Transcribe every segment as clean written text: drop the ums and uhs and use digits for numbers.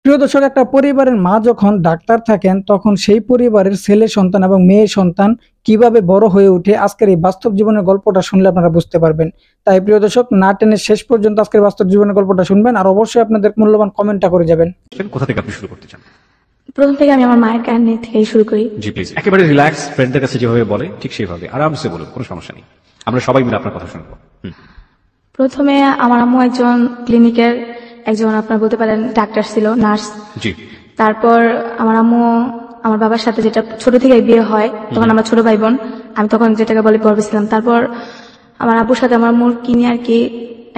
প্রিয় দর্শক, একটা পরিবারের মা যখন ডাক্তার থাকেন তখন সেই পরিবারের ছেলে সন্তান এবং মেয়ে সন্তান কিভাবে বড় হয়ে ওঠে আজকের এই বাস্তব জীবনের গল্পটা শুনলে আপনারা বুঝতে পারবেন। তাই প্রিয় দর্শক, না টেনে শেষ পর্যন্ত আজকের বাস্তব জীবনের গল্পটা শুনবেন আর অবশ্যই আপনাদের মূল্যবান কমেন্টটা করে যাবেন। কোথা থেকে আপনি শুরু করতে চান? প্রথম থেকে আমি আমার মায়ের কাহিনী থেকে শুরু করি। জি প্লিজ, একেবারে রিল্যাক্স, ফ্রেন্ডদের কাছে যেভাবে বলে ঠিক সেইভাবে আরামসে বলুন, কোনো সমস্যা নেই, আমরা সবাই মিলে আপনার কথা শুনবো। প্রথমে আমার আম্মু একজন ক্লিনিকের একজন আপনার বলতে পারেন ডাক্তার ছিল, নার্স। জি। তারপর আমার আম্মু আমার বাবার সাথে যেটা ছোট থেকে বিয়ে হয়, তখন আমার ছোট ভাই বোন, আমি তখন যেটাকে বলে গর্বে ছিলাম। তারপর আমার আব্বুর সাথে আমার আম্মুর কিনে আর কি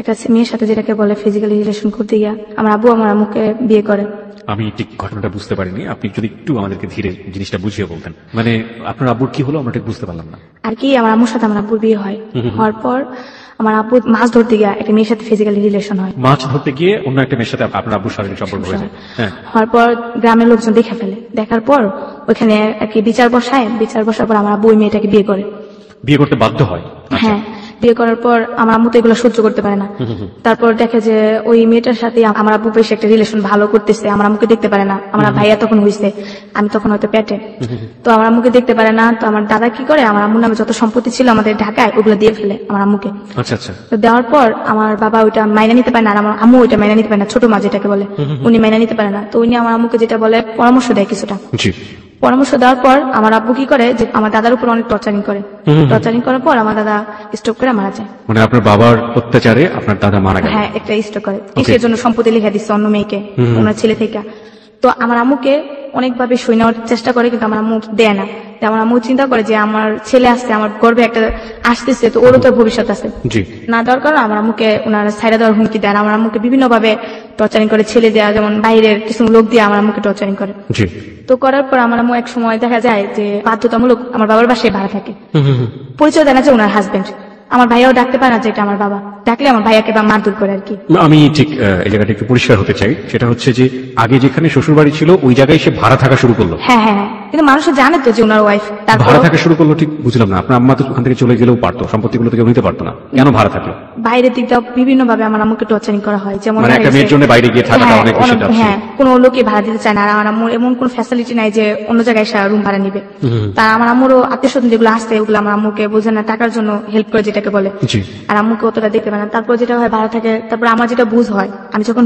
একটা মেয়ের সাথে যেটাকে বলে ফিজিক্যালি রিলেশন করতে গিয়া আমার আব্বু আমার আম্মুকে বিয়ে করে। আমি ঠিক ঘটনাটা বুঝতে পারিনি, আপনি যদি একটু আমাদেরকে ধীরে জিনিসটা বুঝিয়ে বলতেন। মানে আপনার আব্বুর কি হলো আমরা ঠিক বুঝতে পারলাম না। আর কি আমার আম্মুর সাথে আমার আব্বুর বিয়ে হয়, হওয়ার পর আমার আব্বু মাছ ধরতে গিয়ে একটা মেয়ের সাথে ফিজিক্যালি রিলেশন হয়। মাছ ধরতে গিয়ে অন্য একটা মেয়ের সাথে আপনার আব্বুর শারীরিক সম্পর্ক হয়েছে। হ্যাঁ। হওয়ার পর গ্রামের লোকজন দেখে ফেলে, দেখার পর ওইখানে আর কি বিচার বসায়, বিচার বসার পর আমার আব্বু ওই মেয়েটাকে বিয়ে করে। বিয়ে করতে বাধ্য হয়? হ্যাঁ, বিয়ে করার পর আমার আম্মু তো এগুলো সহ্য করতে পারে না। তারপর দেখে যে ওই মেয়েটার সাথে আমার আব্বু বেশি একটা রিলেশন ভালো করতেছে, আমার আম্মুকে দেখতে পারে না। আমার ভাইয়া তখন হয়েছে, আমি তখন হয়তো পেটে, তো আমার আম্মুকে দেখতে পারে না। তো আমার দাদা কি করে, আমার আম্মুর নামে যত সম্পত্তি ছিল আমাদের ঢাকায় ওগুলো দিয়ে ফেলে আমার আম্মুকে। আচ্ছা আচ্ছা। তো দেওয়ার পর আমার বাবা ওইটা মাইনা নিতে পারে না, আর আমার আম্মু ওইটা মাইনা নিতে পারে না, ছোট মা যেটাকে বলে উনি মাইনা নিতে পারে না। তো উনি আমার আম্মুকে যেটা বলে পরামর্শ দেয় কিছুটা। জি। পরামর্শ দেওয়ার পর আমার আব্বু কি করে যে আমার দাদার উপর অনেক টর্চারিং করে। টর্চারিং করার পর আমার দাদা স্ট্রোক করে মারা যায়। মানে আপনার বাবার অত্যাচারে আপনার দাদা মারা গেল? হ্যাঁ, একটা স্ট্রোক করে। কিসের জন্য সম্পত্তি লিখে দিচ্ছে অন্য মেয়েকে, ওনার ছেলে থেকে। তো আমার আম্মুকে অনেকভাবে সই নেওয়ার চেষ্টা করে, কিন্তু আমার আম্মু দেয় না। আমার আম্মু চিন্তা করে যে আমার ছেলে আসছে, আমার গর্বে একটা আসতেছে, তো ওরও তো ভবিষ্যৎ আছে। না দেওয়ার কারণে আমার আম্মুকে ওনারা ছাইড়া দেওয়ার হুমকি দেয়। আমার আম্মুকে বিভিন্ন ভাবে টর্চারিং করে, ছেলে দেওয়া, যেমন বাইরের কিছু লোক দিয়ে আমার আম্মুকে টর্চারিং করে। তো করার পর আমার আম্মু এক সময় দেখা যায় যে বাধ্যতামূলক আমার বাবার বাসায় ভাড়া থাকে। পরিচয় দেয় না যে ওনার হাজবেন্ড। আমার ভাইয়াও ডাকতে পারে না যে এটা আমার বাবা, ডাকলে আমার ভাইয়াকে বা মারধর করে আর কি। আমি ঠিক এই জায়গাটা একটু পরিষ্কার হতে চাই, সেটা হচ্ছে যে আগে যেখানে শ্বশুর বাড়ি ছিল ওই জায়গায় সে ভাড়া থাকা শুরু করলো। হ্যাঁ হ্যাঁ, কিন্তু মানুষ জানে তো যে ওনার ওয়াইফ। ভাড়া থাকা শুরু করলো ঠিক বুঝলাম না। আপনার আম্মা তো ওখান থেকে চলে গেলেও পারতো, সম্পত্তিগুলো থেকে নিতে পারতো না, কেন ভাড়া থাকলো? বাইরের দিক দিয়ে বিভিন্ন ভাবে আমার আম্মুকে টর্চারিং করা হয়, যেমন একটা মেয়ের জন্য বাইরে গিয়ে থাকাটা অনেক বেশি টাফ। হ্যাঁ, কোনো লোকই ভাড়া দিতে চায় না, আর আমার আম্মুর এমন কোনো ফ্যাসিলিটি নাই যে অন্য জায়গায় রুম ভাড়া নিবে। তা আমার আম্মুরও আত্মীয় স্বজন যেগুলো আসছে ওগুলো আমার আম্মুকে বোঝে না, টাকার জন্য হেল্প করে যেটাকে বলে। আর আম্মুকে অতটা দেখতে পারে না। তারপর যেটা হয় ভাড়া থাকে, তারপর আমার যেটা বুঝ হয়, আমি যখন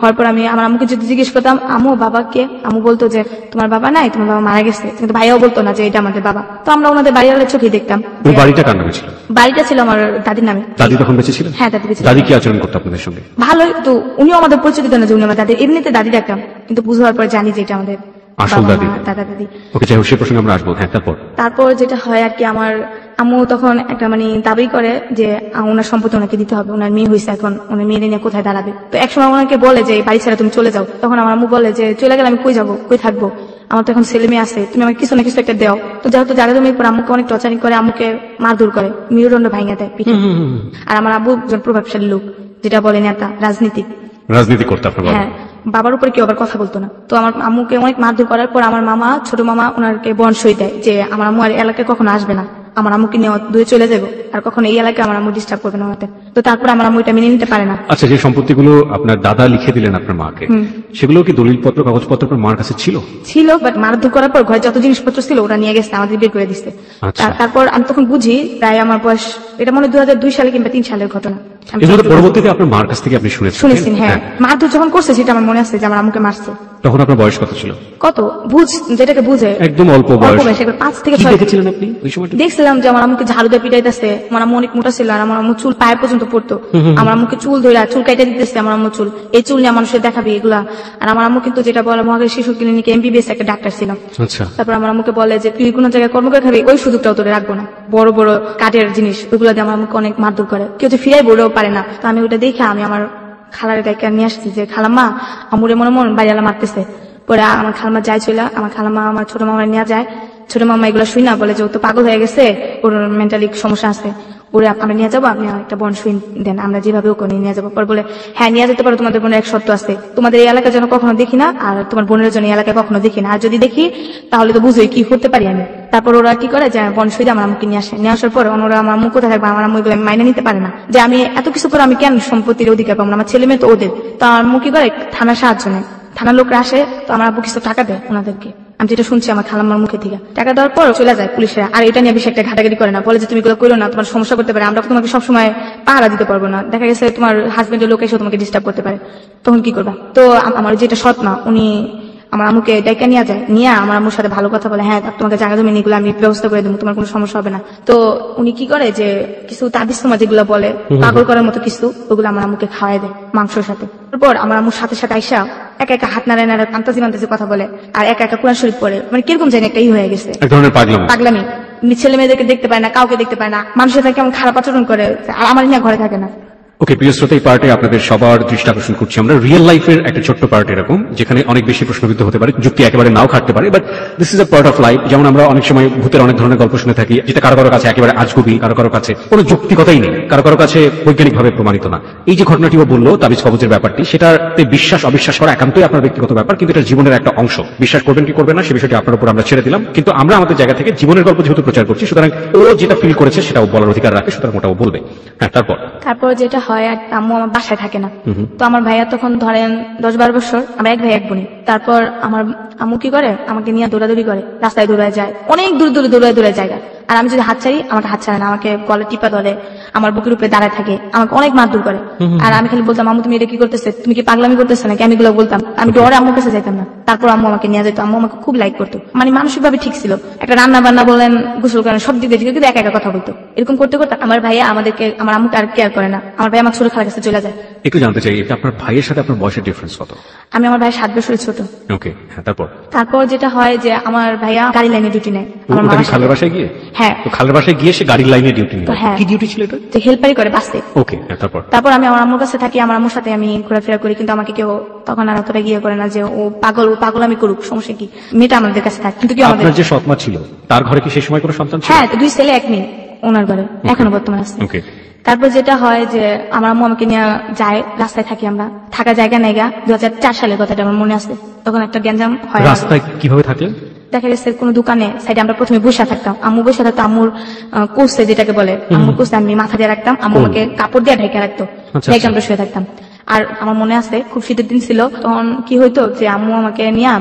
হওয়ার পর আমি আমার আম্মুকে যদি জিজ্ঞেস করতাম আম্মু বাবাকে, আম্মু বলতো যে তোমার বাবা নাই, তোমার বাবা মারা গেছে। কিন্তু ভাইয়াও বলতো না যে এটা আমাদের বাবা। তো আমরা ওনাদের বাড়িওয়ালার চোখে দেখতাম। বাড়িটা কার নামে ছিল? বাড়িটা ছিল আমার দাদির নামে। দাদি তখন বেঁচে ছিলেন? হ্যাঁ, দাদি বেঁচে। দাদি কি আচরণ করতো আপনাদের সঙ্গে? ভালোই তো, উনিও আমাদের পরিচয় দিত না যে উনি আমার দাদি, এমনিতে দাদি ডাকতাম, কিন্তু বুঝার পর জানি যে এটা আমাদের আসল দাদি, দাদা দাদি। ওকে, যাই হোক সে প্রসঙ্গে আমরা আসবো। হ্যাঁ, তারপর যেটা হয় আর কি, আমার আম্মু তখন একটা দাবি করে যে ওনার সম্পত্তি ওনাকে দিতে হবে, ওনার মেয়ে হয়েছে, এখন ওনার মেয়ে নিয়ে কোথায় দাঁড়াবে। তো একসময় ওনাকে বলে যে বাড়ি ছেড়ে তুমি চলে যাও। তখন আমার আম্মু বলে যে চলে গেলে আমি কই যাবো, কই থাকবো, আমার তো এখন ছেলে মেয়ে আছে, তুমি আমাকে কিছু না কিছু একটা দেও। তো যেহেতু জায়গা তুমি আম্মুকে অনেক টর্চারিং করে, আম্মুকে মারধর করে, মেরুদণ্ড ভাঙা দেয় পিঠে। আর আমার আব্বু একজন প্রভাবশালী লোক, যেটা বলে নেতা, রাজনীতি করতে। হ্যাঁ, বাবার উপরে কেউ আবার কথা বলতো না। তো আমার আম্মুকে অনেক মারধর করার পর আমার মামা, ছোট মামা, ওনাকে বনসই দেয় যে আমার আম্মু আর এলাকায় কখনো আসবে না, আমার আম্মুকে নিয়ে দূরে চলে যাবো, আর কখনো এই এলাকায় আমার আম্মু ডিস্টার্ব করবে না ওনাতে। তো তারপর আমার আম্মু এটা মেনে নিতে পারে না। আচ্ছা, যে সম্পত্তিগুলো আপনার দাদা লিখে দিলেন আপনার মাকে, সেগুলো কি দলিলপত্র কাগজপত্র আপনার মার কাছে ছিল? বাট মারধর করার পর ঘরে যত জিনিসপত্র ছিল ওরা নিয়ে গেছে, আমাদের বের করে দিচ্ছে। তারপর আমি তখন বুঝি, প্রায় আমার বয়স, এটা মনে 2002 সালে কিংবা 3 সালের ঘটনা। পরবর্তীতে আপনার মার কাছ থেকে আপনি শুনেছেন? হ্যাঁ, মারধর যখন করছে সেটা আমার মনে আছে যে আমার আম্মুকে মারছে। তখন আপনার বয়স কত ছিল? কত যেটাকে বুঝে একদম অল্প বয়স, 5 থেকে 6। দেখেছিলেন আপনি ওই সময়? দেখছিলাম যে আমার আম্মুকে ঝাড়ু দিয়ে পিটাইতেছে, আমার আম্মু অনেক মোটা ছিল, আর আমার আম্মু চুল পায়ে পর্যন্ত পড়তো। আমার আম্মুকে চুল ধরে চুল কাইটে দিতেছে, আমার আম্মু চুল, এই চুল নিয়ে মানুষের দেখাবে এগুলা। আর আমার আম্মু কিন্তু যেটা বলে মহাখালী শিশু ক্লিনিকে MBBS একটা ডাক্তার ছিল। তারপর আমার আম্মুকে বলে যে তুই কোনো জায়গায় কর্ম করে খাবি, ওই সুযোগটাও তোরে রাখবো না। বড় বড় কাঠের জিনিস ওইগুলো দিয়ে আমার আম্মুকে অনেক মারধর করে, কেউ যে ফিরাই বলেও পারে না। তো আমি ওটা দেখে আমি আমার খালার গাইকে নিয়ে আসছি যে খালাম্মা আমুরে মন বাড়িওয়ালা মারতেছে। পরে আমার খালামা যায় চলে, আমার খালামা আমার ছোট মামা নিয়ে যায়। ছোট মামা এগুলো শুই না, বলে যে ও তো পাগল হয়ে গেছে, ওর মেন্টালি সমস্যা আছে, ওরে আমরা নিয়ে যাবো, আপনি একটা বন শুই দেন, আমরা যেভাবে ওকে নিয়ে যাবো। পরে বলে হ্যাঁ নিয়ে যেতে পারো, তোমাদের বোনের এক শর্ত আছে, তোমাদের এই এলাকার জন্য কখনো দেখি না, আর তোমার বোনের জন্য এই এলাকায় কখনো দেখি না, আর যদি দেখি তাহলে তো বুঝোই কি করতে পারি আমি। তারপর ওরা কি করে যে বন শুই আমার আম্মুকে নিয়ে আসে। নিয়ে আসার পর ওরা আমার আম্মু কোথায় থাকবে, আমার আম্মু এগুলো মাইনে নিতে পারে না যে আমি এত কিছু করে আমি কেন সম্পত্তির অধিকার পাবো না, আমার ছেলে মেয়ে তো ওদের। তো আমার আম্মু কি করে থানার সাহায্য নেয়। থানার লোকরা আসে, তো আমার আব্বু কিছু টাকা দেয় ওনাদেরকে, আমি যেটা শুনছি আমার খালাম্মার মুখে থেকে। টাকা দেওয়ার পর চলে যায় পুলিশরা, আর এটা নিয়ে বেশি একটা ঘাটাঘাটি করে না, বলে যে তুমি এগুলো করো না, তোমার সমস্যা করতে পারে, আমরা তোমাকে সবসময় পাহারা দিতে পারবো না, দেখা গেছে তোমার হাজবেন্ডের লোক এসে তোমাকে ডিস্টার্ব করতে পারে, তখন কি করবা? তো আমার যেটা সৎ মা, উনি আমার আম্মুকে ডাইকা নিয়ে যায়, নিয়ে আমার আম্মুর সাথে ভালো কথা বলে, হ্যাঁ তোমাকে জায়গা জমি এগুলো আমি ব্যবস্থা করে দেবো, তোমার কোনো সমস্যা হবে না। তো উনি কি করে যে কিছু তাবিজ তোমার যেগুলো বলে পাগল করার মতো কিছু, ওগুলো আমার আম্মুকে খাওয়াই দেয় মাংসের সাথে। তারপর আমার আম্মুর সাথে সাথে আইসা একা একা হাত নাড়ায় নাড়ায় আন্তাজি মান্তাজি কথা বলে, আর একা একা কোরআন শরীফ পড়ে, মানে কিরকম জানি একটা হয়ে গেছে, এক ধরনের পাগলামি। ছেলে মেয়েদেরকে দেখতে পায় না, কাউকে দেখতে পায় না, মানুষের সাথে কেমন খারাপ আচরণ করে, আর আমার নিয়ে ঘরে থাকে না। ওকে, প্রিয় শ্রোতা, এই পার্টে আপনাদের সবার দৃষ্টি আকর্ষণ করছি আমরা রিয়েল লাইফের একটা ছোট্ট পার্ট এরকম, যেখানে অনেক বেশি প্রশ্নবিদ্ধ হতে পারে, যুক্তি একেবারে নাও খাটতে পারে, but this is a part of life. যেমন আমরা অনেক সময় ভূতের অনেক ধরনের গল্প শুনে থাকি, যেটা কারো কারো কাছে একেবারে আজগুবি, কারো কারো কাছে কোনো যুক্তিকতাই নেই, কারো কারো কাছে বৈজ্ঞানিকভাবে প্রমাণিত না। এই যে ঘটনাটিও বললো তাবিজ কবজের ব্যাপারটি, সেটাতে বিশ্বাস অবিশ্বাস করা একান্তই আপনার ব্যক্তিগত ব্যাপার, কিন্তু এটা জীবনের একটা অংশ। বিশ্বাস করবেন কি করবেন না সে বিষয়টি আপনার উপর আমরা ছেড়ে দিলাম, কিন্তু আমরা আমাদের জায়গা থেকে জীবনের গল্প যেহেতু প্রচার করছি, সুতরাং ও যেটা ফিল করেছে সেটাও বলার অধিকার রাখে, সুতরাং ওটাও বলবে। হ্যাঁ, তারপর যেটা হয়, আম্মু আমার বাসায় থাকে না, তো আমার ভাইয়া তখন ধরেন 10-12 বছর, আমরা এক ভাই এক বোনে। তারপর আমার আম্মু কি করে, আমাকে নিয়ে দৌড়াদৌড়ি করে, রাস্তায় দৌড়ায় যায়, অনেক দূর দূরে দৌড়ায় জায়গা, আর আমি যদি হাত ছাড়ি আমাকে হাত ছাড়ে না, আমাকে গলা টিপা ধরে, আমার বুকের উপরে দাঁড়ায় থাকে, আমাকে অনেক মারধর করে। আর আমি খালি বলতাম, আম্মু তুমি এটা কি করতেছে, তুমি কি পাগলামি করতেছে নাকি, আমি এগুলো বলতাম, আমি ডরে আম্মুর কাছে যাইতাম না। তারপর আম্মু আমাকে নিয়ে যেত, আম্মু আমাকে খুব লাইক করতো, মানে মানসিক ভাবে ঠিক ছিল, একটা রান্না বান্না বলেন, গোসল করেন, সব দিক দিয়ে ঠিক, কিন্তু একা একা কথা বলতো। এরকম করতে করতে আমার ভাইয়া আমার আম্মুকে আর কেয়ার করে না, আমার ভাই আমার ছোট খালার কাছে চলে যায়। একটু জানতে চাই, আপনার ভাইয়ের সাথে আপনার বয়সের ডিফারেন্স কত? আমি আমার ভাই 7 বছরের ছোট। ওকে, হ্যাঁ, তারপর যেটা হয় যে আমার ভাইয়া গাড়ি লাইনে ডিউটি নেয় আমার মামার খালের বাসায় গিয়ে। হ্যাঁ, তো খালের বাসায় গিয়ে সে গাড়ির লাইনে ডিউটি নেয়। হ্যাঁ, কি ডিউটি ছিল এটা? যে হেল্পারি করে বাসে। ওকে, হ্যাঁ, তারপর আমি আমার আম্মুর কাছে থাকি, আমার আম্মুর সাথে আমি ঘোরাফেরা করি, কিন্তু আমাকে কেউ তখন আর অতটা গিয়ে করে না যে ও পাগল আমি করুক, সমস্যা কি, মেয়েটা আমাদের কাছে থাকে। কিন্তু কি আমাদের যে সৎমা ছিল তার ঘরে কি সেই সময় কোনো সন্তান ছিল? হ্যাঁ, 2 ছেলে 1 মেয়ে ওনার ঘরে এখনো বর্তমানে আছে। ওকে। তারপর যেটা হয় যে আমার আম্মু আমাকে নিয়ে যায়, রাস্তায় থাকি আমরা, থাকা জায়গা নেগা। 2004 সালের কথাটা আমার মনে আছে, তখন একটা গ্যাঞ্জাম হয়। রাস্তায় কিভাবে থাকলেন? দেখা গেছে কোনো দোকানে সাইডে আমরা প্রথমে বসে থাকতাম, আম্মু বসে থাকতো, আম্মুর কোষে যেটাকে বলে, আম্মুর কোষে আমি মাথা দিয়ে রাখতাম, আম্মু আমাকে কাপড় দিয়ে ঢেকে রাখতো, ঢেকে আমরা শুয়ে থাকতাম। আর আমার মনে আছে খুব শীতের দিন ছিল, তখন কি হইতো যে আম্মু আমাকে নিয়ে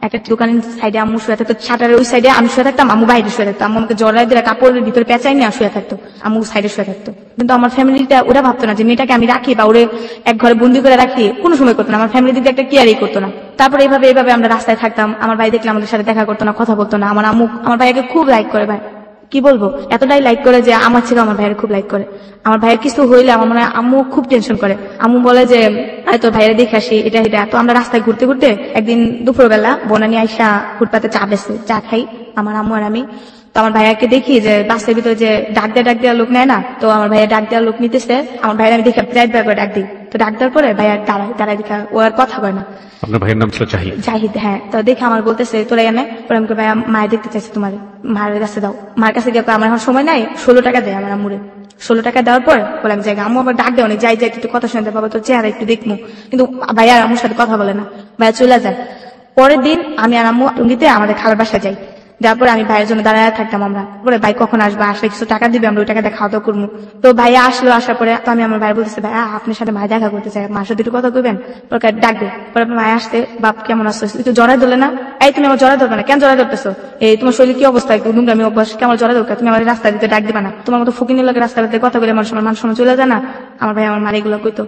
একটা দোকানের সাইডে আম্মু শুয়ে থাকতো, শাটারের ওই সাইডে আমি শুয়ে থাকতাম, আম্মু বাইরে শুয়ে থাকতো, আম্মু আমাকে জড়াই দিয়ে কাপড়ের ভিতরে পেঁচাই নিয়ে শুয়ে থাকতো, আম্মু সাইডে শুয়ে থাকতো। কিন্তু আমার ফ্যামিলিটা ওরা ভাবতো না যে মেয়েটাকে আমি রাখি বা ওরে এক ঘরে বন্দি করে রাখি, কোনো সময় করতো না, আমার ফ্যামিলি দিকে একটা কেয়ারই করতো না। তারপর এইভাবে আমরা রাস্তায় থাকতাম, আমার ভাই দেখলে আমাদের সাথে দেখা করতো না, কথা বলতো না। আমার আম্মু আমার ভাইকে খুব লাইক করে, ভাই কি বলবো, এতটাই লাইক করে যে আমার ছেলে আমার ভাইয়ের খুব লাইক করে। আমার ভাইয়ের কিছু হইলে আমার মনে হয় আম্মু খুব টেনশন করে, আম্মু বলে যে তোর ভাইয়ের দেখে আসি এটা। তো আমরা রাস্তায় ঘুরতে ঘুরতে একদিন দুপুরবেলা বনানি আইসা ফুটপাতে চা বেছে, চা খাই আমার আম্মু আর আমি। তো আমার ভাইয়াকে দেখি যে বাসের ভিতরে যে ডাক দেওয়া লোক নেয় না, তো আমার ভাইয়া ডাক দেওয়ার লোক নিতেছে, আমার ভাইয়ের আমি দেখে যাইবার করে ডাক দিই, তো ডাক দেওয়ার পরে ভাইয়া দাঁড়ায় দেখা ও আর কথা কয় না। আপনার ভাইয়ের নাম ছিল জাহিদ? হ্যাঁ। তো দেখে আমার বলতেছে তোরা এনে, পরে আমাকে ভাইয়া মায়ের দেখতে চাইছে, তোমার মায়ের কাছে দাও। মায়ের কাছে গিয়ে আমার এখন সময় নাই, 16 টাকা দেয় আমার আম্মুরে। 16 টাকা দেওয়ার পর বলে আমি যাই, আম্মু আবার ডাক দেয় অনেক, যাই একটু কথা শুনতে, বাবা তোর চেহারা একটু দেখবো, কিন্তু ভাইয়া আমার সাথে কথা বলে না, ভাইয়া চলে যায়। পরের দিন আমি আর আম্মু টুঙ্গিতে আমাদের খালার বাসায় যাই, যারপর আমি ভাইয়ের জন্য দাঁড়ায় থাকতাম, আমরা পরে ভাই কখন আসবে, আসলে কিছু টাকা দিবে, আমরা ওই টাকাতে খাওয়া দাওয়া করবো। তো ভাইয়া আসলো, আসার পরে তো আমি আমার ভাই বলতেছি, ভাইয়া আপনার সাথে ভাই দেখা করতে চাই, মার সাথে একটু কথা কইবেন, পরে ডাকবে। পরে ভাই আসতে, বাপ কেমন আসছো, একটু জড়াই ধরলে না, এই তুমি আমার জড়াই ধরবে না, কেন জড়াই ধরতেছো, এই তোমার শরীর কি অবস্থা, একটু নোংরামি অভ্যাস, কেমন জড়াই দরকার, তুমি আমার রাস্তায় দিতে ডাক দিবা না, তোমার মতো ফকিনের লোকের রাস্তাতে কথা বলে আমার সময় চলে যায় না। আমার ভাই আমার মার এগুলো কইতো,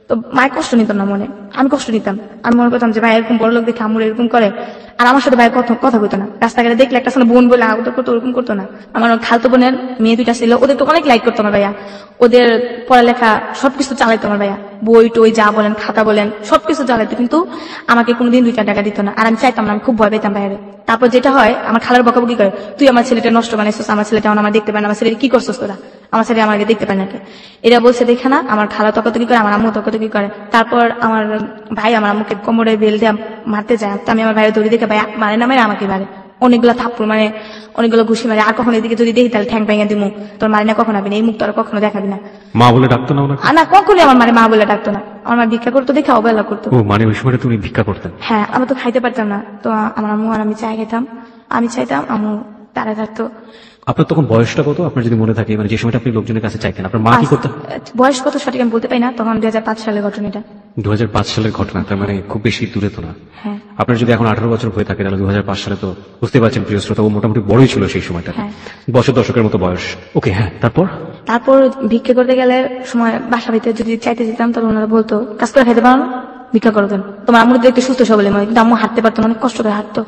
তো মায়ের কষ্ট নিত না মনে, আমি কষ্ট নিতাম। আমি মনে করতাম যে ভাই এরকম বড় লোক দেখে আম্মুর এরকম করে, আর আমার সাথে ভাই কথা কইতো না। রাস্তাঘাটে দেখলে একটা বোন বলে আদর করতো, ওরকম করতো না। আমার খালতো বোনের মেয়ে 2টা ছিল, ওদের তো অনেক লাইক করতো আমার ভাইয়া, ওদের পড়ালেখা সবকিছু চালাইতো আমার ভাইয়া, বই টই যা বলেন, খাতা বলেন, সবকিছু চালাইতো, কিন্তু আমাকে কোনোদিন 2-4 টাকা দিত না। আর আমি চাইতাম না, আমি খুব ভয় পেতাম ভাইয়ারে। তারপর যেটা হয়, আমার খালার বকাবকি করে, তুই আমার ছেলেটা নষ্ট বানাইছিস, আমার ছেলেটা আমার দেখতে পায় না, আমার ছেলে কি করছিস তোরা, আমার ছেলে আমাকে দেখতে পায় না। এরা বলছে দেখে না, আমার খালা তকতকি করে, আমার আম্মু তকতকি করে। তারপর আমার ভাই আমার আম্মুকে কোমরে বেল দিয়ে মারতে যায়, তো আমি আমার ভাইয়ের দড়ি দেখে, ভাই মারে না মারে আমাকে মারে, অনেকগুলো থাপ্পড় মানে অনেকগুলো ঘুষি মারে, আর কখনো এদিকে যদি দেখি তাহলে ঠ্যাং ভেঙে দিমু, তোর মারি না কখন আবি না, এই মুখ তোর কখনো দেখাবি না। মা বলে ডাকতো না? না, কখনই আমার মা বলে ডাকতো না, আমার মা ভিক্ষা করতো দেখে অবহেলা করতো। মানে ওই সময় তুমি ভিক্ষা করতেন? হ্যাঁ, আমি তো খাইতে পারতাম না, তো আমার আম্মু আর আমি চা খেতাম, আমি চাইতাম, আম্মু তারা থাকতো। আপনার তখন বয়সটা কত, আপনার যদি মনে থাকে, মানে যে সময়টা আপনি লোকজনের কাছে চাইতেন, আপনার মা কি করতেন? বয়স কত সঠিক আমি বলতে পারি না, তখন 2005 সালের ঘটনাটা। 2005 সালের ঘটনা, তার মানে খুব বেশি দূরে তো না। হ্যাঁ আপনার যদি এখন 18 বছর হয়ে থাকে তাহলে 2005 সালে তো বুঝতে পারছেন প্রিয় শ্রোতা, ও মোটামুটি বড়ই ছিল সেই সময়টা, হ্যাঁ। বছর দশকের মতো বয়স। ওকে, হ্যাঁ, তারপর ভিক্ষা করতে গেলে সময় বাসা ভিতরে যদি চাইতে যেতাম তাহলে ওনারা বলতো কাজ করে খাইতে পারো না, ভিক্ষা করো দেন। তোমার আম্মু দেখতে সুস্থ সবল মনে, কিন্তু আম্মু হাঁটতে পারতো না, অনেক কষ্ট করে হাঁটতো।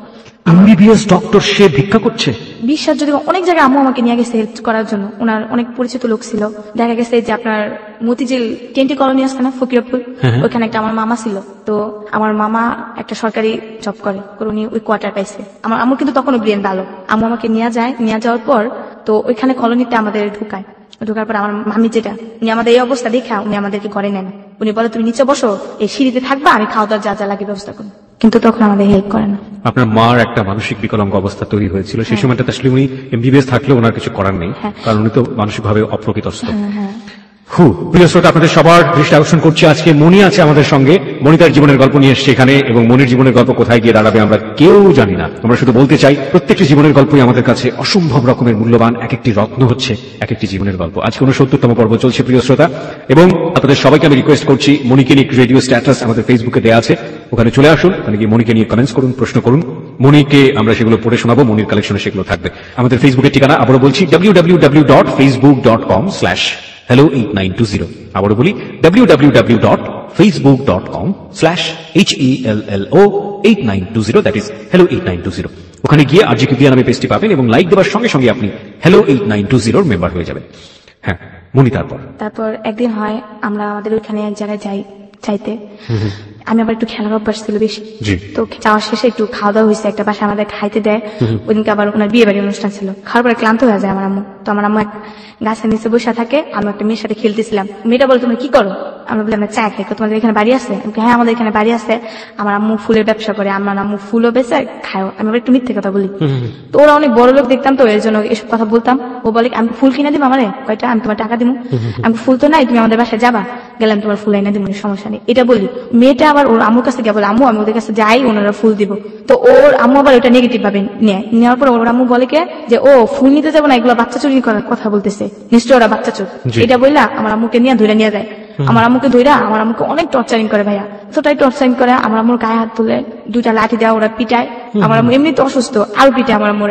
এমবিবিএস ডক্টর সে ভিক্ষা করছে? বিশ্বাস যদি অনেক জায়গায় আম্মু আমাকে নিয়ে গেছে হেল্প করার জন্য, ওনার অনেক পরিচিত লোক ছিল। দেখা গেছে যে আপনার মতিঝিল টেন্টি কলোনি আছে না ফকিরপুর, ওইখানে একটা আমার মামা ছিল। তো আমার মামা একটা সরকারি জব করে, উনি ওই কোয়ার্টার পাইছে। আমার আম্মু কিন্তু তখনও ব্রেন ভালো। আম্মু আমাকে নিয়ে যাওয়ার পর তো ওইখানে কলোনিতে আমাদের ঢোকার পর আমার মামি যেটা, উনি আমাদের এই অবস্থা দেখা উনি আমাদেরকে ঘরে নেন। উনি বলে তুমি নিচে বসো, এই সিঁড়িতে থাকবা, আমি খাওয়া দাওয়া যা যা লাগে ব্যবস্থা করি। কিন্তু তখন আমাদের হেল্প করে না। আপনার মার একটা মানসিক বিকলাঙ্গ অবস্থা তৈরি হয়েছিল সেই সময়টাতে, আসলে উনি এমবিবিএস থাকলেও ওনার কিছু করার নেই, কারণ উনি তো মানসিকভাবে অপ্রকৃতস্থ। প্রিয় শ্রোতা, আপনাদের সবার দৃষ্টি আকর্ষণ করছি, আজকে মনি আছে আমাদের সঙ্গে। মনি তার জীবনের গল্প নিয়ে এসছে এখানে, এবং মনির জীবনের গল্প কোথায় গিয়ে দাঁড়াবে আমরা কেউ জানি না। আমরা শুধু বলতে চাই প্রত্যেকটি জীবনের গল্পই আমাদের কাছে অসম্ভব রকমের মূল্যবান, এক একটি রত্ন হচ্ছে এক একটি জীবনের গল্প। আজকে 69তম পর্ব চলছে প্রিয় শ্রোতা, এবং আপনাদের সবাইকে আমি রিকোয়েস্ট করছি, মনিকে নিয়ে রেডিও স্ট্যাটাস আমাদের ফেসবুকে দেওয়া আছে, ওখানে চলে আসুন, ওখানে গিয়ে মনিকে নিয়ে কমেন্টস করুন, প্রশ্ন করুন, মনিকে আমরা সেগুলো পড়ে শোনাবো, মনির কালেকশনে সেগুলো থাকবে। আমাদের ফেসবুকের ঠিকানা আবারও বলছি www.facebook.com/hello8920। আবারও বলি www.facebook.com/hello8920, দ্যাট ইজ hello8920। ওখানে গিয়ে আরজিকিউ দিয়ে নামে পেজটি পাবেন, এবং লাইক দেওয়ার সঙ্গে সঙ্গে আপনি hello8920 মেম্বার হয়ে যাবেন। হ্যাঁ মনি, তারপর একদিন হয় আমরা আমাদের ওইখানে এক জায়গায় চাইতে, আমি আবার একটু খেলার অভ্যাস ছিল বেশি, তো যাওয়ার শেষে একটু খাওয়া দাওয়া হয়েছে, একটা বাসায় আমাদের খাইতে দেয়। ওইদিনকে আবার ওনার বিয়ে বাড়ির অনুষ্ঠান ছিল, খাওয়ার পরে ক্লান্ত হয়ে যায় আমার আম্মু। তো আমার আম্মু এক গাছের নিচে বসে থাকে, আমি একটা মেয়ের সাথে খেলতেছিলাম। মেয়েটা বলে তুমি কি করো? আমরা বলি আমরা চা খাই। তোমাদের এখানে বাড়ি আছে? হ্যাঁ আমাদের এখানে বাড়ি আছে। আমার আম্মু ফুলের ব্যবসা করে, আমার আম্মু ফুলও বেচে খায়। আমি আবার একটু মিথ্যে কথা বলি, তো ওরা অনেক বড় লোক দেখতাম, তো এর জন্য এসব কথা বলতাম। ও বলে আমি ফুল কিনে দিব, আমারে কয়টা, আমি তোমার টাকা দিব। আমি ফুল তো নাই, তুমি আমাদের বাসায় যাবা, গেলাম তোমার ফুল এনে দিব, সমস্যা নেই, এটা বলি। মেয়েটা আবার ওর আম্মুর কাছে গিয়ে বলে আম্মু আমি ওদের কাছে যাই, ওনারা ফুল দিব। তো ওর আম্মু আবার ওটা নেগেটিভ ভাবে নেওয়ার পর ওর আম্মু বলে যে ও ফুল নিতে যাবো না, এগুলো বাচ্চা চুরি করার কথা বলতেছে, নিশ্চয় ওরা বাচ্চা চোর। এটা বললা আমার আম্মুকে ধরে নিয়ে যায়। আমার আম্মুকে আমার আম্মুকে অনেক টর্চারিং করে ভাইয়া, এতটাই টর্চারিং করে, আমার আম্মুর গায়ে হাত তুলে 2টা লাঠি দেওয়া, ওরা পিটায়। আমার আম্মু এমনি তো অসুস্থ, আরো পিটায় আমার আম্মুর।